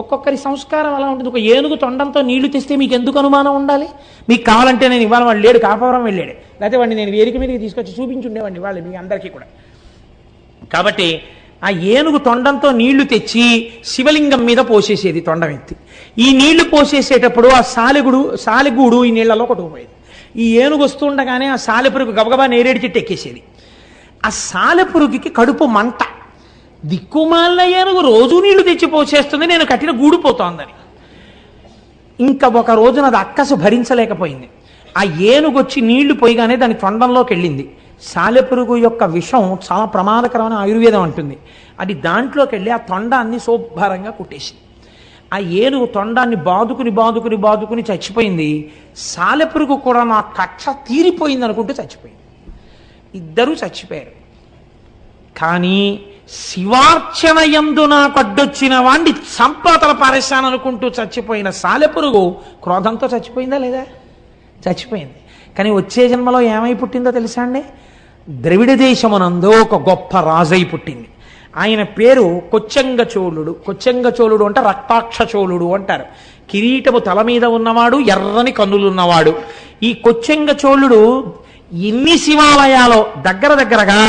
ఒక్కొక్కరి సంస్కారం అలా ఉంటుంది. ఒక ఏనుగు తొండంతో నీళ్లు తెస్తే మీకు ఎందుకు అనుమానం ఉండాలి? మీకు కావాలంటే నేను ఇవాళ వాడు లేడు, కాపవరం వెళ్ళాడు, లేకపోతే వాడిని నేను వేదిక మీదకి తీసుకొచ్చి చూపించుండేవాడిని వాళ్ళు మీ అందరికీ కూడా. కాబట్టి ఆ ఏనుగు తొండంతో నీళ్లు తెచ్చి శివలింగం మీద పోసేసేది తొండం ఎత్తి. ఈ నీళ్లు పోసేసేటప్పుడు ఆ సాలెగూడు ఈ నీళ్లలో కొట్టుకుపోయేది. ఈ ఏనుగు వస్తుండగానే ఆ సాలెపురుగు గబగబా నేరేడు చెట్టు ఎక్కేసేది. ఆ సాలెపురుగుకి కడుపు మంట. దిక్కుమాల ఏనుగు రోజు నీళ్లు తెచ్చి పోసేస్తుంది, నేను కట్టిన గూడిపోతోందని. ఇంకా ఒక రోజున అది అక్కసు భరించలేకపోయింది. ఆ ఏనుగు వచ్చి నీళ్లు పోయిగానే దాని తొండంలోకి వెళ్ళింది. సాలెపురుగు యొక్క విషం చాలా ప్రమాదకరమైన ఆయుర్వేదం అంటుంది. అది దాంట్లోకి వెళ్ళి ఆ తొండాన్ని శుభ్రంగా కుట్టేసింది. ఆ ఏనుగు తొండాన్ని బాదుకుని చచ్చిపోయింది. సాలెపురుగు కూడా నా కక్ష తీరిపోయింది అనుకుంటూ చచ్చిపోయింది. ఇద్దరూ చచ్చిపోయారు. కానీ శివార్చన యందు నాకు అడ్డొచ్చిన వాణ్ణి సంపాతల పారేశాననుకుంటూ చచ్చిపోయిన సాలెపురుగు క్రోధంతో చచ్చిపోయిందా లేదా? చచ్చిపోయింది. కానీ వచ్చే జన్మలో ఏమై పుట్టిందో తెలుసా అండి? ద్రవిడ దేశమునందు ఒక గొప్ప రాజై పుట్టింది. ఆయన పేరు కొచ్చంగ చోళుడు. కొచ్చంగ చోళుడు అంటే రక్తాక్ష చోళుడు అంటారు. కిరీటము తల మీద ఉన్నవాడు, ఎర్రని కన్నులున్నవాడు. ఈ కొచ్చంగ చోళుడు ఎన్ని శివాలయాలో దగ్గరగా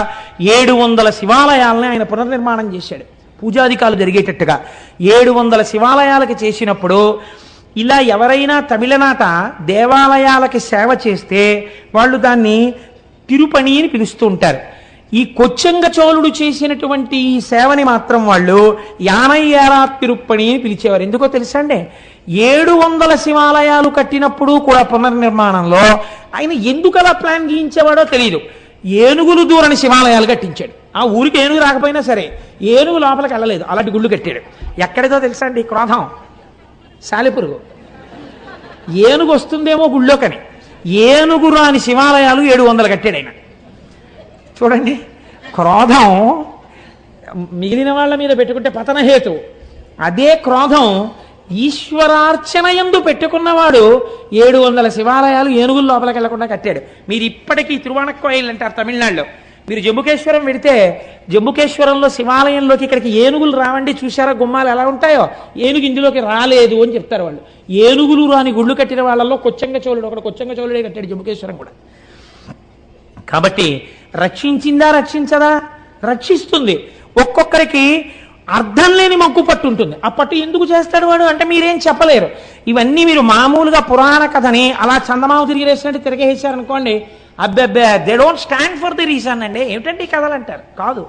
700 శివాలయాలని ఆయన పునర్నిర్మాణం చేశాడు. పూజాధికాలు జరిగేటట్టుగా 700 శివాలయాలకి చేసినప్పుడు ఇలా ఎవరైనా తమిళనాట దేవాలయాలకి సేవ చేస్తే వాళ్ళు దాన్ని తిరుపణి అని పిలుస్తూ ఉంటారు. ఈ కొచ్చంగ చోళుడు చేసినటువంటి ఈ సేవని మాత్రం వాళ్ళు యానయ్యారా తిరుప్పణి అని పిలిచేవారు. ఎందుకో తెలుసా అండి? 700 శివాలయాలు కట్టినప్పుడు కూడా పునర్నిర్మాణంలో ఆయన ఎందుకు అలా ప్లాన్ గీయించేవాడో తెలియదు. ఏనుగులు దూరని శివాలయాలు కట్టించాడు. ఆ ఊరికి ఏనుగు రాకపోయినా సరే ఏనుగు లోపలికి వెళ్ళలేదు, అలాంటి గుళ్ళు కట్టాడు. ఎక్కడిదో తెలుసా అండి క్రోధం? సాలెపురుగు. ఏనుగు వస్తుందేమో గుళ్ళోకని ఏనుగు రాని శివాలయాలు 700 కట్టాడు ఆయన. చూడండి, క్రోధం మిగిలిన వాళ్ళ మీద పెట్టుకుంటే పతనహేతు. అదే క్రోధం ఈశ్వరార్చన యందు పెట్టుకున్నవాడు 700 శివాలయాలు ఏనుగుల లోపలికి వెళ్లకుండా కట్టాడు. మీరు ఇప్పటికీ తిరువాణక్కోయిల్ అంటారు తమిళనాడులో. మీరు జంబుకేశ్వరం వెడితే జంబుకేశ్వరంలో శివాలయంలోకి ఇక్కడికి ఏనుగులు రావండి, చూశారా గుమ్మాలు ఎలా ఉంటాయో? ఏనుగు ఇందులోకి రాలేదు అని చెప్తారు వాళ్ళు. ఏనుగులు రాని గుళ్ళు కట్టిన వాళ్ళల్లో కొచ్చంగ చోళుడు ఒకడు. కొచ్చంగ చోళుడే కట్టాడు జంబుకేశ్వరం కూడా. కాబట్టి రక్షించిందా రక్షించదా? రక్షిస్తుంది. ఒక్కొక్కరికి అర్థం లేని మగ్గు పట్టు ఉంటుంది. ఆ పట్టు ఎందుకు చేస్తాడు వాడు అంటే మీరేం చెప్పలేరు. ఇవన్నీ మీరు మామూలుగా పురాణ కథని అలా చందమామ తిరిగిరేసినట్టు తిరిగేసారనుకోండి, అబ్బెబ్బే they don't stand for the reason అండి. ఏమిటంటే ఈ కథలు అంటారు. కాదు,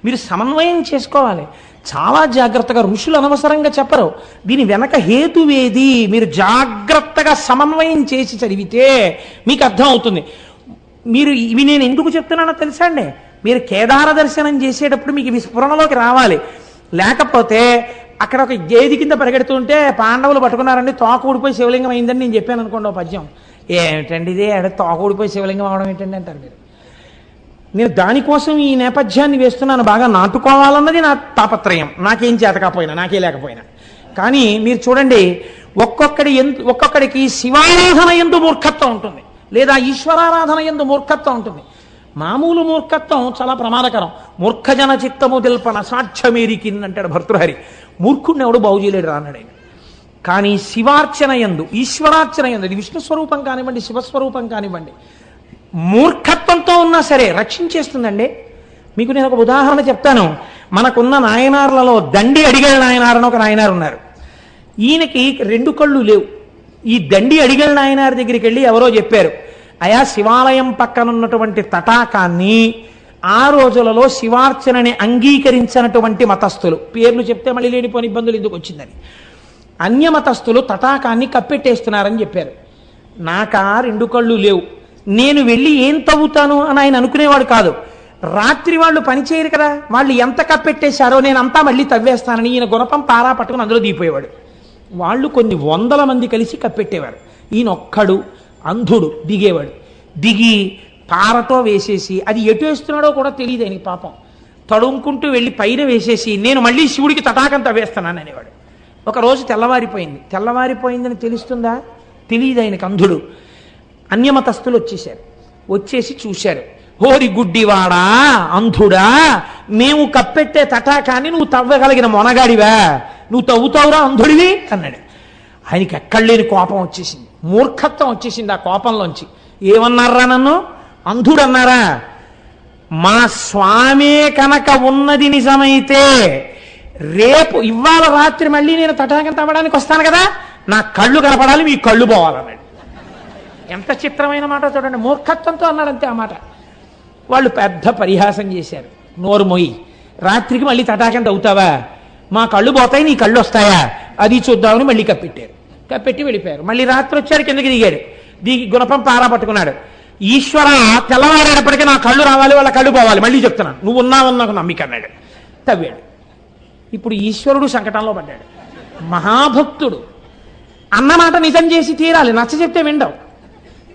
మీరు సమన్వయం చేసుకోవాలి. చాలా జాగ్రత్తగా ఋషులు అనవసరంగా చెప్పరు. దీని వెనక హేతువేది మీరు జాగ్రత్తగా సమన్వయం చేసి చదివితే మీకు అర్థం అవుతుంది. మీరు ఇవి నేను ఎందుకు చెప్తున్నానో తెలుసా అండి? మీరు కేదార దర్శనం చేసేటప్పుడు మీకు ఇవి స్ఫురణలోకి రావాలి. లేకపోతే అక్కడ ఒక గేది కింద పరిగెడుతుంటే పాండవులు పట్టుకున్నారండి, తోక ఊడిపోయి శివలింగం అయిందని నేను చెప్పాను అనుకోండి. ఒక పద్యం ఏమిటండి ఇది, తోక ఊడిపోయి శివలింగం అవడం ఏంటండి అంటారు మీరు. నేను దానికోసం ఈ నేపథ్యాన్ని వేస్తున్నాను. బాగా నాటుకోవాలన్నది నా తాపత్రయం. నాకేం చేతకపోయినా, నాకే లేకపోయినా. కానీ మీరు చూడండి, ఒక్కొక్కడికి శివారాధన యందు మూర్ఖత్వం ఉంటుంది, లేదా ఈశ్వరారాధన యందు మూర్ఖత్వం ఉంటుంది. మామూలు మూర్ఖత్వం చాలా ప్రమాదకరం. మూర్ఖజన చిత్తము తెల్పన సాక్ష్యమేరికిన్ అంటాడు భర్తృహరి. మూర్ఖుడిని ఎవడు బాగు చేయలేడు రాన్నాడు ఆయన. కానీ శివార్చన యందు, ఈశ్వరార్చన యందు, ఇది విష్ణు స్వరూపం కానివ్వండి, శివస్వరూపం కానివ్వండి, మూర్ఖత్వంతో ఉన్నా సరే రక్షించేస్తుందండి. మీకు నేను ఒక ఉదాహరణ చెప్తాను. మనకున్న నాయనార్లలో దండి అడిగల నాయనార్ అని ఒక నాయనారు ఉన్నారు. ఈయనకి 2 కళ్ళు లేవు. ఈ దండి అడిగల నాయనార్ దగ్గరికి వెళ్ళి ఎవరో చెప్పారు, అయా శివాలయం పక్కనున్నటువంటి తటాకాన్ని ఆ రోజులలో శివార్చనని అంగీకరించినటువంటి మతస్థులు, పేర్లు చెప్తే మళ్ళీ లేనిపోని ఇబ్బందులు ఎందుకు వచ్చిందని, అన్యమతస్థులు తటాకాన్ని కప్పెట్టేస్తున్నారని చెప్పారు. నాకా 2 కళ్ళు లేవు, నేను వెళ్ళి ఏం తవ్వుతాను అని ఆయన అనుకునేవాడు కాదు. రాత్రి వాళ్ళు పనిచేయరు కదా, వాళ్ళు ఎంత కప్పెట్టేశారో నేనంతా మళ్ళీ తవ్వేస్తానని ఈయన గుణపం పారా పట్టుకుని అందులో దిగిపోయేవాడు. వాళ్ళు కొన్ని 100 మంది కలిసి కప్పెట్టేవారు. ఈయన ఒక్కడు అంధుడు దిగేవాడు. దిగి పారతో వేసేసి అది ఎటు వేస్తున్నాడో కూడా తెలియదు ఆయనకి పాపం. తడుముకుంటూ వెళ్ళి పైన వేసేసి నేను మళ్ళీ శివుడికి తటాకం తవ్వేస్తున్నాను అనేవాడు. ఒకరోజు తెల్లవారిపోయిందని తెలుస్తుందా? తెలియదు ఆయనకు, అంధుడు. అన్యమతస్థులు వచ్చేసారు. వచ్చేసి చూశారు, హోరి గుడ్డివాడా, అంధుడా, మేము కప్పెట్టే తటాకాన్ని నువ్వు తవ్వగలిగిన మొనగాడివా, నువ్వు తవ్వుతావురా అంధుడివి అన్నాడు. ఆయనకి ఎక్కడలేని కోపం వచ్చేసింది, మూర్ఖత్వం వచ్చేసింది ఆ కోపంలోంచి. ఏమన్నారా నన్ను అంధుడు అన్నారా? మా స్వామే కనుక ఉన్నది నిజమైతే రేపు ఇవాళ రాత్రి మళ్ళీ నేను తటాకం తవ్వడానికి వస్తాను కదా, నా కళ్ళు కనపడాలి, మీ కళ్ళు పోవాలన్నాడు. ఎంత చిత్రమైన మాట చూడండి. మూర్ఖత్వంతో అన్నాడు అంతే ఆ మాట. వాళ్ళు పెద్ద పరిహాసం చేశారు. నోరు మొయ్యి, రాత్రికి మళ్ళీ తటాకం తవ్వుతావా, మా కళ్ళు పోతాయి నీ కళ్ళు వస్తాయా, అది చూద్దామని మళ్ళీ కప్పెట్టారు. కప్పెట్టి వెళ్ళిపోయారు. మళ్ళీ రాత్రి వచ్చారు, కిందకి దిగాడు. దిగి గుణపం పారా పట్టుకున్నాడు. ఈశ్వర, తెల్లవారేటప్పటికీ నా కళ్ళు రావాలి, వాళ్ళ కళ్ళు పోవాలి, మళ్ళీ చెప్తున్నాను, నువ్వు ఉన్నావని నాకు నమ్మిక అన్నాడు. తవ్వాడు. ఇప్పుడు ఈశ్వరుడు సంకటంలో పడ్డాడు. మహాభక్తుడు అన్నమాట నిజం చేసి తీరాలి, నచ్చ చెప్తే విండవు.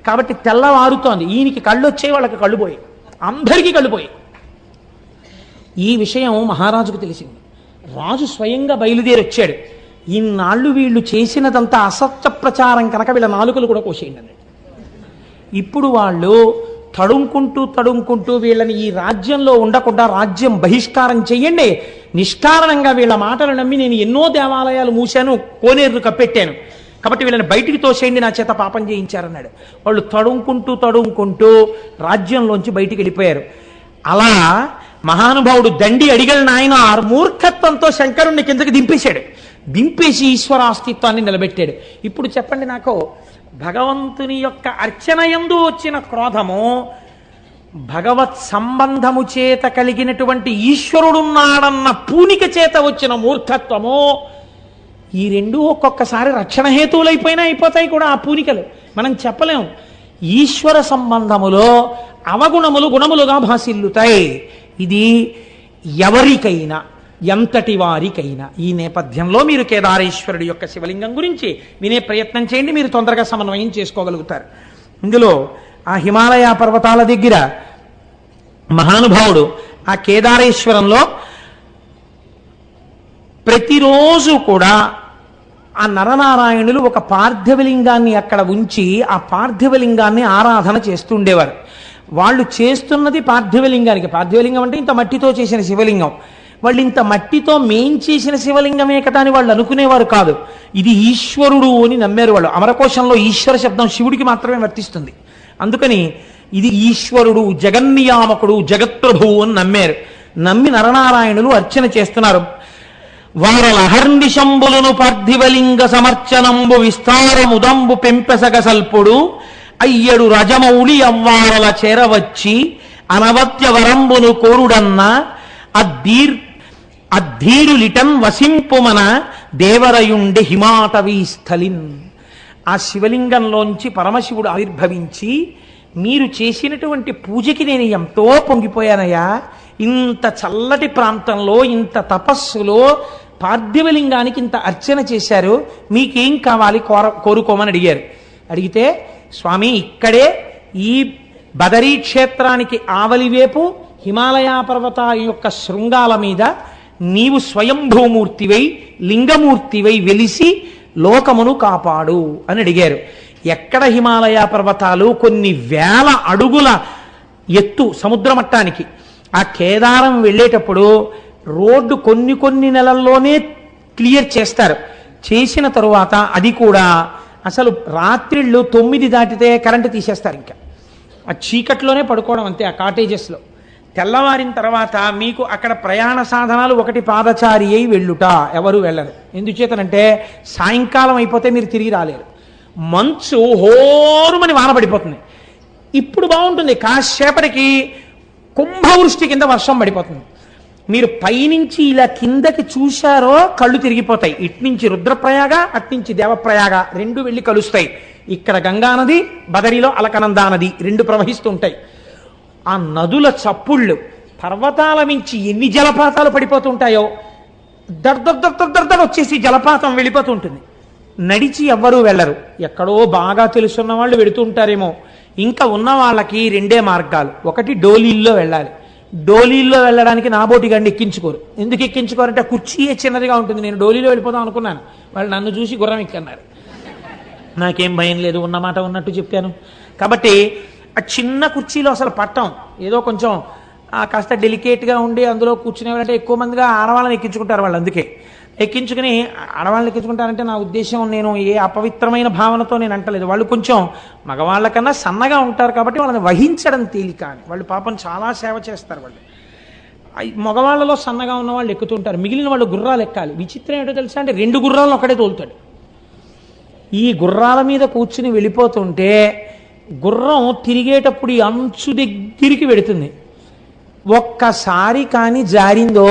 కాబట్టి తెల్లవారుతోంది. ఈయనకి కళ్ళు వచ్చాయి, వాళ్ళకి కళ్ళు పోయి, అందరికీ కళ్ళు పోయి. ఈ విషయం మహారాజుకు తెలిసింది. రాజు స్వయంగా బయలుదేరి వచ్చాడు. ఇన్నాళ్ళు వీళ్ళు చేసినదంతా అసత్య ప్రచారం కనుక వీళ్ళ నాలుకలు కూడా కోసేయండి అన్నాడు. ఇప్పుడు వాళ్ళు తడుముకుంటూ వీళ్ళని ఈ రాజ్యంలో ఉండకుండా రాజ్యం బహిష్కారం చెయ్యండి, నిష్కారణంగా వీళ్ళ మాటలు నమ్మి నేను ఎన్నో దేవాలయాలు మూశాను, కోనేరులు కప్పెట్టాను, కాబట్టి వీళ్ళని బయటికి తోసేయండి, నా చేత పాపం చేయించారన్నాడు. వాళ్ళు తడుముకుంటూ రాజ్యంలోంచి బయటికి వెళ్ళిపోయారు. అలా మహానుభావుడు దండి అడిగల నాయనార్ మూర్ఖత్వంతో శంకరుణ్ణి కిందకి దింపేశాడు. దింపేసి ఈశ్వర అస్తిత్వాన్ని నిలబెట్టాడు. ఇప్పుడు చెప్పండి నాకు, భగవంతుని యొక్క అర్చనయందు వచ్చిన క్రోధము, భగవత్ సంబంధము చేత కలిగినటువంటి ఈశ్వరుడున్నాడన్న పూనిక చేత వచ్చిన మూర్ఖత్వము, ఈ రెండు ఒక్కొక్కసారి రక్షణ హేతువులైపోయినా అయిపోతాయి కూడా ఆ పూనికలు. మనం చెప్పలేం. ఈశ్వర సంబంధములో అవగుణములు గుణములుగా భాసిల్లుతాయి. ఇది ఎవరికైనా, ఎంతటి వారికైనా. ఈ నేపథ్యంలో మీరు కేదారేశ్వరుడి యొక్క శివలింగం గురించి వినే ప్రయత్నం చేయండి, మీరు తొందరగా సమన్వయం చేసుకోగలుగుతారు. ఇందులో ఆ హిమాలయ పర్వతాల దగ్గర మహానుభావుడు ఆ కేదారేశ్వరంలో ప్రతిరోజు కూడా ఆ నరనారాయణులు ఒక పార్థివలింగాన్ని అక్కడ ఉంచి ఆ పార్థివలింగాన్ని ఆరాధన చేస్తుండేవారు. వాళ్ళు చేస్తున్నది పార్థివలింగానికి. పార్థివలింగం అంటే ఇంత మట్టితో చేసిన శివలింగం. వాళ్ళు ఇంత మట్టితో మేం చేసిన శివలింగమే కదా అని వాళ్ళు అనుకునేవారు కాదు. ఇది ఈశ్వరుడు అని నమ్మారు వాళ్ళు. అమరకోశంలో ఈశ్వర శబ్దం శివుడికి మాత్రమే వర్తిస్తుంది. అందుకని ఇది ఈశ్వరుడు, జగన్నియామకుడు, జగత్ప్రభువు అని నమ్మారు. నమ్మి నరనారాయణులు అర్చన చేస్తున్నారు. వారలహర్నిశంబులను పార్థివలింగ సమర్చనంబు విస్తారముదంబు పెంపెసగ సల్పుడు అయ్యడు రజమౌళి అవ్వారల చేరవచ్చి అనవత్య వరంబును కోరుడన్న అద్ధీరులిటన్ వసింపుమన దేవరయుండి హిమాటవీ స్థలిన్. ఆ శివలింగంలోంచి పరమశివుడు ఆవిర్భవించి, మీరు చేసినటువంటి పూజకి నేను ఎంతో పొంగిపోయానయ్యా, ఇంత చల్లటి ప్రాంతంలో, ఇంత తపస్సులో పార్థివలింగానికి ఇంత అర్చన చేశారు, మీకేం కావాలి కోరుకోమని అడిగారు. అడిగితే, స్వామి ఇక్కడే ఈ బదరీ క్షేత్రానికి ఆవలివేపు హిమాలయ పర్వతాల యొక్క శృంగాల మీద నీవు స్వయంభూమూర్తివై లింగమూర్తివై వెలిసి లోకమును కాపాడు అని అడిగారు. ఎక్కడ హిమాలయ పర్వతాలు? కొన్ని వేల అడుగుల ఎత్తు సముద్ర మట్టానికి. ఆ కేదారం వెళ్ళేటప్పుడు రోడ్డు కొన్ని నెలల్లోనే క్లియర్ చేస్తారు. చేసిన తరువాత అది కూడా అసలు రాత్రిళ్ళు 9 దాటితే కరెంటు తీసేస్తారు. ఇంకా ఆ చీకట్లోనే పడుకోవడం అంతే ఆ కాటేజెస్లో. తెల్లవారిన తర్వాత మీకు అక్కడ ప్రయాణ సాధనాలు ఒకటి పాదచారి అయి వెళ్ళుట, ఎవరు వెళ్ళరు. ఎందుచేతనంటే సాయంకాలం అయిపోతే మీరు తిరిగి రాలేరు. మంచు హోరుమని వాన పడిపోతుంది. ఇప్పుడు బాగుంటుంది, కాసేపటికి కుంభవృష్టి కింద వర్షం పడిపోతుంది. మీరు పైనుంచి ఇలా కిందకి చూశారో కళ్ళు తిరిగిపోతాయి. ఇట్నుంచి రుద్రప్రయాగ, అట్నుంచి దేవప్రయాగ రెండు వెళ్ళి కలుస్తాయి. ఇక్కడ గంగానది, బదరిలో అలకనందా నది రెండు ప్రవహిస్తూ ఉంటాయి. ఆ నదుల చప్పుళ్ళు, పర్వతాల మించి ఎన్ని జలపాతాలు పడిపోతుంటాయో దర్దర్ వచ్చేసి జలపాతం వెళ్ళిపోతూ ఉంటుంది. నడిచి ఎవ్వరూ వెళ్ళరు. ఎక్కడో బాగా తెలుసున్న వాళ్ళు వెడుతుంటారేమో. ఇంకా ఉన్న వాళ్ళకి రెండే మార్గాలు. ఒకటి డోలీల్లో వెళ్ళాలి. డోలీల్లో వెళ్ళడానికి నాబోటి గండి ఎక్కించుకోరు. ఎందుకు ఎక్కించుకోరంటే కుర్చీయే చిన్నదిగా ఉంటుంది. నేను డోలీలో వెళ్ళిపోదాం అనుకున్నాను, వాళ్ళు నన్ను చూసి గుర్రం ఎక్కన్నారు. నాకేం భయం లేదు, ఉన్నమాట ఉన్నట్టు చెప్పాను. కాబట్టి ఆ చిన్న కుర్చీలో అసలు పట్టం, ఏదో కొంచెం కాస్త డెలికేట్గా ఉండి అందులో కూర్చునే వాళ్ళంటే ఎక్కువ మందిగా ఆడవాళ్ళని ఎక్కించుకుంటారు వాళ్ళు. అందుకే ఎక్కించుకుని ఆడవాళ్ళని ఎక్కించుకుంటారంటే నా ఉద్దేశం, నేను ఏ అపవిత్రమైన భావనతో నేను అంటలేదు. వాళ్ళు కొంచెం మగవాళ్ళ కన్నా సన్నగా ఉంటారు కాబట్టి వాళ్ళని వహించడం తేలిక అని. వాళ్ళు పాపం చాలా సేవ చేస్తారు. వాళ్ళు మగవాళ్ళలో సన్నగా ఉన్న వాళ్ళు ఎక్కుతుంటారు, మిగిలిన వాళ్ళు గుర్రాలు ఎక్కాలి. విచిత్రం ఏంటో తెలుసా అంటే 2 గుర్రాలను ఒకటే తోలుతాడు. ఈ గుర్రాల మీద కూర్చుని వెళ్ళిపోతుంటే గుర్రం తిరిగేటప్పుడు ఈ అంచు దగ్గరికి వెడుతుంది. ఒక్కసారి కానీ జారిందో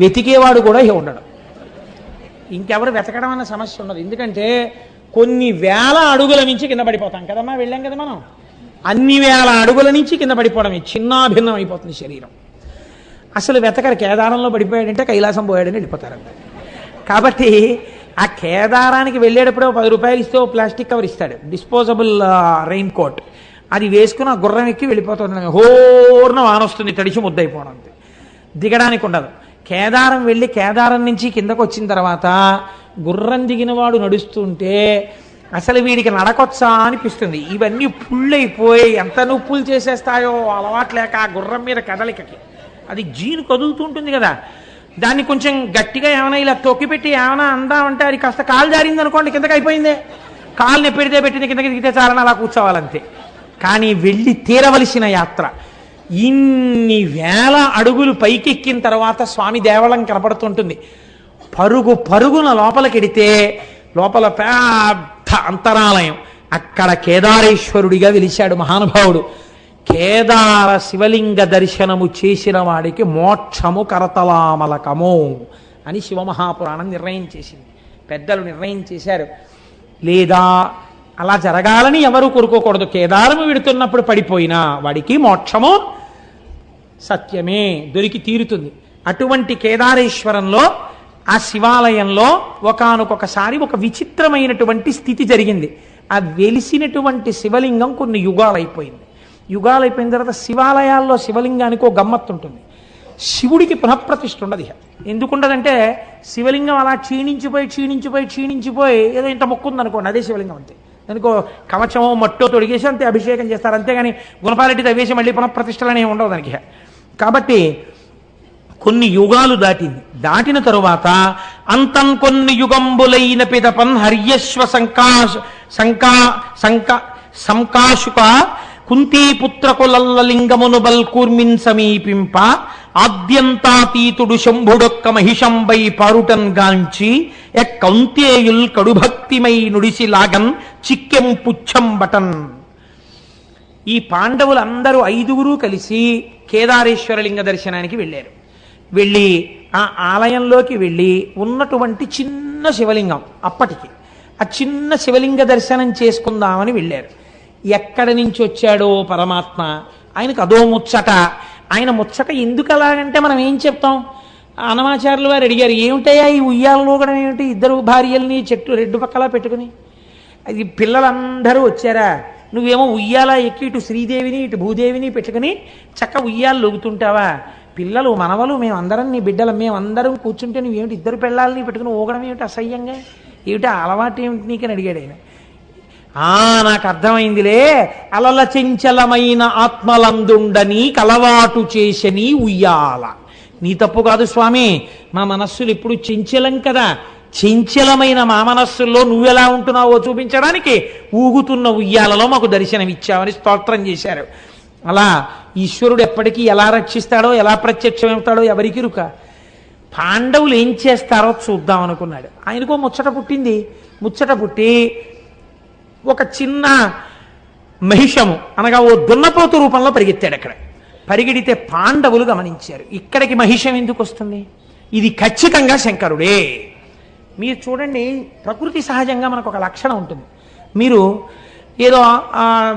వెతికేవాడు కూడా ఉండడు. ఇంకెవరు వెతకడం అన్న సమస్య ఉండదు. ఎందుకంటే కొన్ని వేల అడుగుల నుంచి కింద పడిపోతాం కదమ్మా, వెళ్ళాం కదా మనం. అన్ని వేల అడుగుల నుంచి కింద పడిపోవడమే, చిన్నాభిన్నం అయిపోతుంది శరీరం. అసలు వెతకరు. కేదారంలో పడిపోయాడంటే కైలాసం పోయాడని వెళ్ళిపోతారంట. కాబట్టి ఆ కేదారానికి వెళ్ళేటప్పుడు 10 రూపాయలు ఇస్తే ప్లాస్టిక్ కవర్ ఇస్తాడు, డిస్పోజబుల్ రెయిన్ కోట్. అది వేసుకుని ఆ గుర్రం ఎక్కి వెళ్ళిపోతుంది. హోర్న వానొస్తుంది, తడిచి ముద్దయిపోవడం అంతే, దిగడానికి ఉండదు. కేదారం వెళ్ళి కేదారం నుంచి కిందకు వచ్చిన తర్వాత గుర్రం దిగినవాడు నడుస్తుంటే అసలు వీడికి నడకొచ్చా అనిపిస్తుంది. ఇవన్నీ పుళ్ళైపోయి ఎంత నొప్పులు చేసేస్తాయో అలవాట్లేక ఆ గుర్రం మీద కదలికకి. అది జీను కదులుతుంటుంది కదా, దాన్ని కొంచెం గట్టిగా ఏమైనా ఇలా తొక్కిపెట్టి ఏమైనా అందామంటే అది కాస్త కాలు జారింది అనుకోండి, కిందకి అయిపోయిందే. కాలుని పెడితే పెట్టింది, కిందకి దిగితే చాలని అలా కూర్చోవాలంతే. కానీ వెళ్ళి తీరవలసిన యాత్ర. ఇన్ని వేల అడుగులు పైకెక్కిన తర్వాత స్వామి దేవళం కనపడుతుంటుంది. పరుగున లోపలికెడితే లోపల పెద్ద అంతరాలయం. అక్కడ కేదారేశ్వరుడిగా వెలిశాడు మహానుభావుడు. కేదార శివలింగ దర్శనము చేసిన వాడికి మోక్షము కరతలామలకము అని శివమహాపురాణం నిర్ణయం చేసింది. పెద్దలు నిర్ణయం చేశారు. లేదా అలా జరగాలని ఎవరు కోరుకోకూడదు. కేదారము విడుతున్నప్పుడు పడిపోయినా వాడికి మోక్షము సత్యమే, దొరికి తీరుతుంది. అటువంటి కేదారేశ్వరంలో ఆ శివాలయంలో ఒకానొకసారి ఒక విచిత్రమైనటువంటి స్థితి జరిగింది. ఆ వెలిసినటువంటి శివలింగం కొన్ని యుగాలైపోయింది. యుగాలైపోయిన తర్వాత శివాలయాల్లో శివలింగానికి ఒక గమ్మత్తు ఉంటుంది. శివుడికి పునఃప్రతిష్ఠ ఉండదు. ఎందుకుండదంటే శివలింగం అలా క్షీణించిపోయి ఏదో ఇంత మొక్కు ఉందనుకోండి, అదే శివలింగం అంతే. దానికో కవచమో మట్టో తొడిగేసి అంతే అభిషేకం చేస్తారు. అంతేగాని గుణపాలెట్టి తవ్వేసి మళ్ళీ పునఃప్రతిష్టలనే ఉండవు దానికి. కాబట్టి కొన్ని యుగాలు దాటిన తరువాత అంతం కొన్ని యుగంబులైన పిదపన్ హర్యశ్వ సంకాశుక కుంతీపుత్రకులలింగమును బల్కూర్మిన్ సమీపింప ఆద్యంతాతీతుడు శంభుడొక్క మహిషంబై పారుటన్ గాంచి కౌంతేయుల్ కడుభక్తిమై నుడిసి లాగన్ చిక్కెం పుచ్చం బటన్. ఈ పాండవులందరూ 5గురు కలిసి కేదారేశ్వరలింగ దర్శనానికి వెళ్ళారు. వెళ్ళి ఆ ఆలయంలోకి వెళ్ళి ఉన్నటువంటి చిన్న శివలింగం, అప్పటికి ఆ చిన్న శివలింగ దర్శనం చేసుకుందామని వెళ్ళారు. ఎక్కడి నుంచి వచ్చాడో పరమాత్మ, ఆయనకు అదో ముచ్చట. ఆయన ముచ్చట ఎందుకు అలాగంటే మనం ఏం చెప్తాం? అన్నమాచార్యులు వారు అడిగారు, ఏమిటయ్యా ఈ ఉయ్యాలలో కూడా ఏమిటి, 2 భార్యల్ని చెట్టు 2 పక్కలా పెట్టుకుని, అది పిల్లలందరూ వచ్చారా, నువ్వేమో ఉయ్యాల ఎక్కి ఇటు శ్రీదేవిని ఇటు భూదేవిని పెట్టుకుని చక్క ఉయ్యాలు లొగుతుంటావా? పిల్లలు మనవలు మేమందరం నీ బిడ్డలు మేమందరం కూర్చుంటే నువ్వేమిటి 2 పిల్లల్ని పెట్టుకుని ఊగడం ఏమిటి అసహ్యంగా, ఏమిటి అలవాటు ఏమిటి నీకని అడిగాడు ఆయన. నాకు అర్థమైందిలే, అలల చెంచలమైన ఆత్మలందుండని కలవాటు చేసని ఉయ్యాల. నీ తప్పు కాదు స్వామి, మా మనస్సులు ఇప్పుడు చెంచలం కదా, చెంచలమైన మా మనస్సుల్లో నువ్వెలా ఉంటున్నావో చూపించడానికి ఊగుతున్న ఉయ్యాలలో మాకు దర్శనమిచ్చావని స్తోత్రం చేశారు. అలా ఈశ్వరుడు ఎప్పటికీ ఎలా రక్షిస్తాడో, ఎలా ప్రత్యక్షమవుతాడో ఎవరికి రుక. పాండవులు ఏం చేస్తారో చూద్దాం అనుకున్నాడు. ఆయనకో ముచ్చట పుట్టింది. ముచ్చట పుట్టి ఒక చిన్న మహిషము అనగా ఓ దున్నపోతు రూపంలో పరిగెత్తాడు. అక్కడ పరిగెడితే పాండవులు గమనించారు, ఇక్కడికి మహిషం ఎందుకు వస్తుంది, ఇది ఖచ్చితంగా శంకరుడే. మీరు చూడండి, ప్రకృతి సహజంగా మనకు ఒక లక్షణం ఉంటుంది. మీరు ఏదో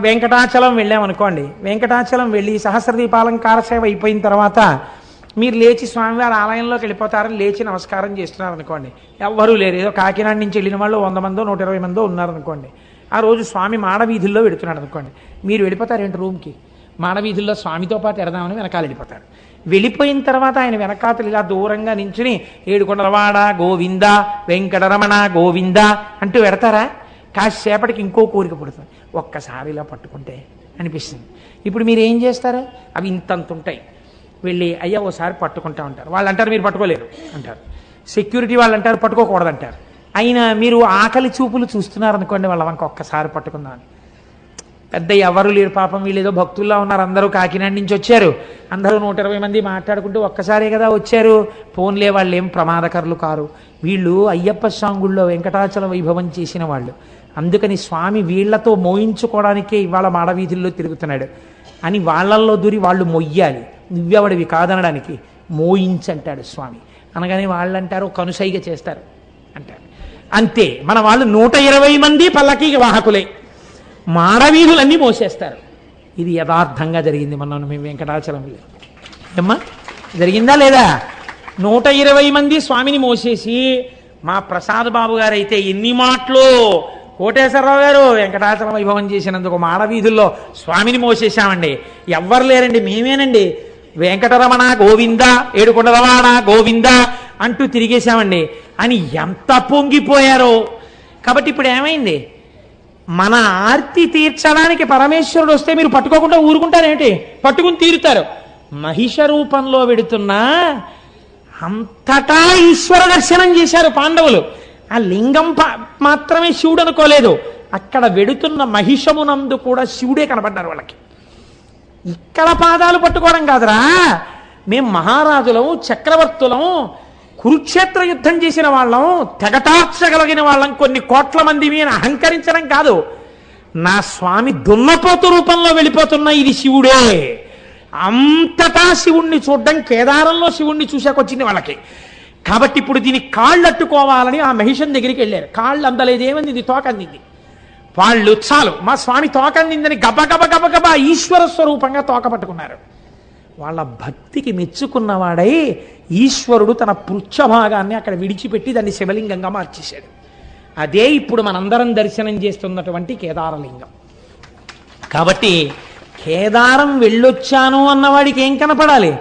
వెంకటాచలం వెళ్ళామనుకోండి, వెంకటాచలం వెళ్ళి సహస్రదీపాలంకార సేవ అయిపోయిన తర్వాత మీరు లేచి స్వామివారి ఆలయంలోకి వెళ్ళిపోతారని లేచి నమస్కారం చేస్తున్నారనుకోండి, ఎవ్వరూ లేరు, ఏదో కాకినాడ నుంచి వెళ్ళిన వాళ్ళు 100 మందో 120 మందో ఉన్నారనుకోండి. ఆ రోజు స్వామి మాడవీధుల్లో వెడుతున్నాడు అనుకోండి, మీరు వెళ్ళిపోతారేంటి రూమ్కి, మాడవీధుల్లో స్వామితో పాటు ఎడదామని వెనకాల వెళ్ళిపోతారు. వెళ్ళిపోయిన తర్వాత ఆయన వెనకాతలు ఇలా దూరంగా నించుని ఏడుకొండలవాడ గోవింద, వెంకటరమణ గోవింద అంటూ పెడతారా? కాసేపటికి ఇంకో కోరిక పుడుతుంది, ఒక్కసారి ఇలా పట్టుకుంటే అనిపిస్తుంది. ఇప్పుడు మీరు ఏం చేస్తారు, అవి ఇంతంత ఉంటాయి, వెళ్ళి అయ్యా ఓసారి పట్టుకుంటా ఉంటారు. వాళ్ళు అంటారు మీరు పట్టుకోలేరు అంటారు, సెక్యూరిటీ వాళ్ళు అంటారు పట్టుకోకూడదంటారు. అయినా మీరు ఆకలి చూపులు చూస్తున్నారనుకోండి, వాళ్ళ వంక ఒక్కసారి పట్టుకుందామని. పెద్ద ఎవరు లేరు పాపం, వీళ్ళు ఏదో భక్తుల్లో ఉన్నారు, అందరూ కాకినాడ నుంచి వచ్చారు, అందరూ 120 మంది మాట్లాడుకుంటూ ఒక్కసారే కదా వచ్చారు, ఫోన్లే, వాళ్ళు ఏం ప్రమాదకరులు కారు, వీళ్ళు అయ్యప్ప స్వామి వెంకటాచల వైభవం చేసిన వాళ్ళు, అందుకని స్వామి వీళ్లతో మోయించుకోవడానికే ఇవాళ మాడవీధుల్లో తిరుగుతున్నాడు అని వాళ్ళల్లో దూరి వాళ్ళు మొయ్యాలి, నువ్వెవడివి కాదనడానికి, మోయించంటాడు స్వామి. అనగానే వాళ్ళు అంటారు కనుసైగా చేస్తారు అంటారు. అంతే, మన వాళ్ళు 120 మంది పల్లకి వాహకులే, మాడవీధులన్నీ మోసేస్తారు. ఇది యథార్థంగా జరిగింది. మనం మేము వెంకటాచలం ఏమ్మా జరిగిందా లేదా? 120 మంది స్వామిని మోసేసి, మా ప్రసాద్ బాబు గారు అయితే ఎన్ని మాటలు, కోటేశ్వరరావు గారు వెంకటాచలం వైభవం చేసినందుకు మాడవీధుల్లో స్వామిని మోసేశామండి, ఎవ్వరు లేరండి మేమేనండి, వెంకటరమణ గోవింద, ఏడుకొండలవాడ గోవింద అంటూ తిరిగేశామండి అని ఎంత పొంగిపోయారో. కాబట్టి ఇప్పుడు ఏమైంది, మన ఆర్తి తీర్చడానికి పరమేశ్వరుడు వస్తే మీరు పట్టుకోకుండా ఊరుకుంటారేమిటి, పట్టుకుని తీరుతారు. మహిష రూపంలో వెడుతున్నా అంతటా ఈశ్వర దర్శనం చేశారు పాండవులు. ఆ లింగం మాత్రమే శివుడు అనుకోలేదు, అక్కడ వెడుతున్న మహిషమునందు కూడా శివుడే కనబడ్డారు వాళ్ళకి. ఇక్కడ పాదాలు పట్టుకోవడం కాదురా, మేం మహారాజులం, చక్రవర్తులం, కురుక్షేత్ర యుద్ధం చేసిన వాళ్ళం, తెగటార్చగలిగిన వాళ్ళం, కొన్ని కోట్ల మంది మీద అహంకరించడం కాదు, నా స్వామి దున్నపోతు రూపంలో వెళ్ళిపోతున్న ఇది శివుడే. అంతటా శివుణ్ణి చూడడం, కేదారంలో శివుణ్ణి చూశాకొచ్చింది వాళ్ళకి. కాబట్టి ఇప్పుడు దీన్ని కాళ్ళు అట్టుకోవాలని ఆ మహిషం దగ్గరికి వెళ్ళారు. కాళ్ళు అందలేదేమంది, ఇది తోక అందింది. వాళ్ళు చాలు మా స్వామి తోక అందిందని గబగబ గబగబా ఈశ్వర స్వరూపంగా తోక పట్టుకున్నారు. వాళ్ళ భక్తికి మెచ్చుకున్నవాడై ఈశ్వరుడు తన పృచ్ఛభాగాన్ని అక్కడ విడిచిపెట్టి దాన్ని శివలింగంగా మార్చేశాడు. అదే ఇప్పుడు మనందరం దర్శనం చేస్తున్నటువంటి కేదారలింగం. కాబట్టి కేదారం వెళ్ళొచ్చాను అన్నవాడికి ఏం కనపడాలి,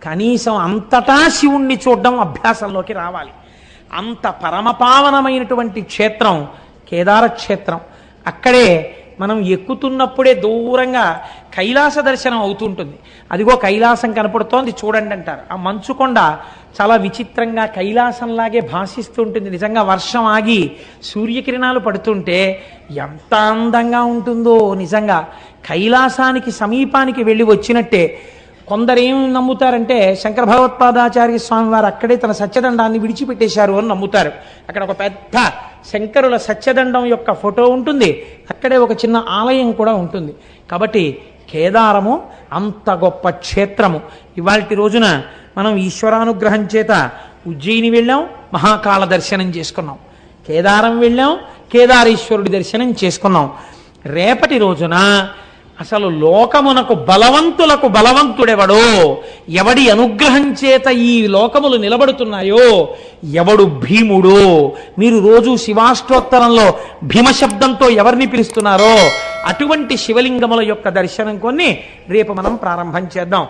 కనీసం అంతటా శివుణ్ణి చూడడం అభ్యాసంలోకి రావాలి. అంత పరమపావనమైనటువంటి క్షేత్రం కేదార క్షేత్రం. అక్కడే మనం ఎక్కుతున్నప్పుడే దూరంగా కైలాస దర్శనం అవుతుంటుంది. అదిగో కైలాసం కనపడుతోంది చూడండి అంటారు. ఆ మంచుకొండ చాలా విచిత్రంగా కైలాసంలాగే భాషిస్తూ ఉంటుంది. నిజంగా వర్షం ఆగి సూర్యకిరణాలు పడుతుంటే ఎంత అందంగా ఉంటుందో. నిజంగా కైలాసానికి సమీపానికి వెళ్ళి వచ్చినట్టే. కొందరేం నమ్ముతారంటే శంకర భగవత్పాదాచార్య స్వామి వారు అక్కడే తన సత్యదండాన్ని విడిచిపెట్టేశారు అని నమ్ముతారు. అక్కడ ఒక పెద్ద శంకరుల సత్యదండం యొక్క ఫోటో ఉంటుంది, అక్కడే ఒక చిన్న ఆలయం కూడా ఉంటుంది. కాబట్టి కేదారము అంత గొప్ప క్షేత్రము. ఇవాల్టి రోజున మనం ఈశ్వరానుగ్రహం చేత ఉజ్జయిని వెళ్ళాం, మహాకాళ దర్శనం చేసుకున్నాం, కేదారం వెళ్ళాం, కేదారేశ్వరుడి దర్శనం చేసుకున్నాం. రేపటి రోజున అసలు లోకమునకు బలవంతులకు బలవంతుడెవడో, ఎవడి అనుగ్రహం చేత ఈ లోకములు నిలబడుతున్నాయో, ఎవడు భీముడో. మీరు రోజు శివాష్టోత్తరంలో భీమశబ్దంతో ఎవరిని పిలుస్తున్నారో అటువంటి శివలింగముల యొక్క దర్శనం కొన్ని రేపు మనం ప్రారంభం చేద్దాం.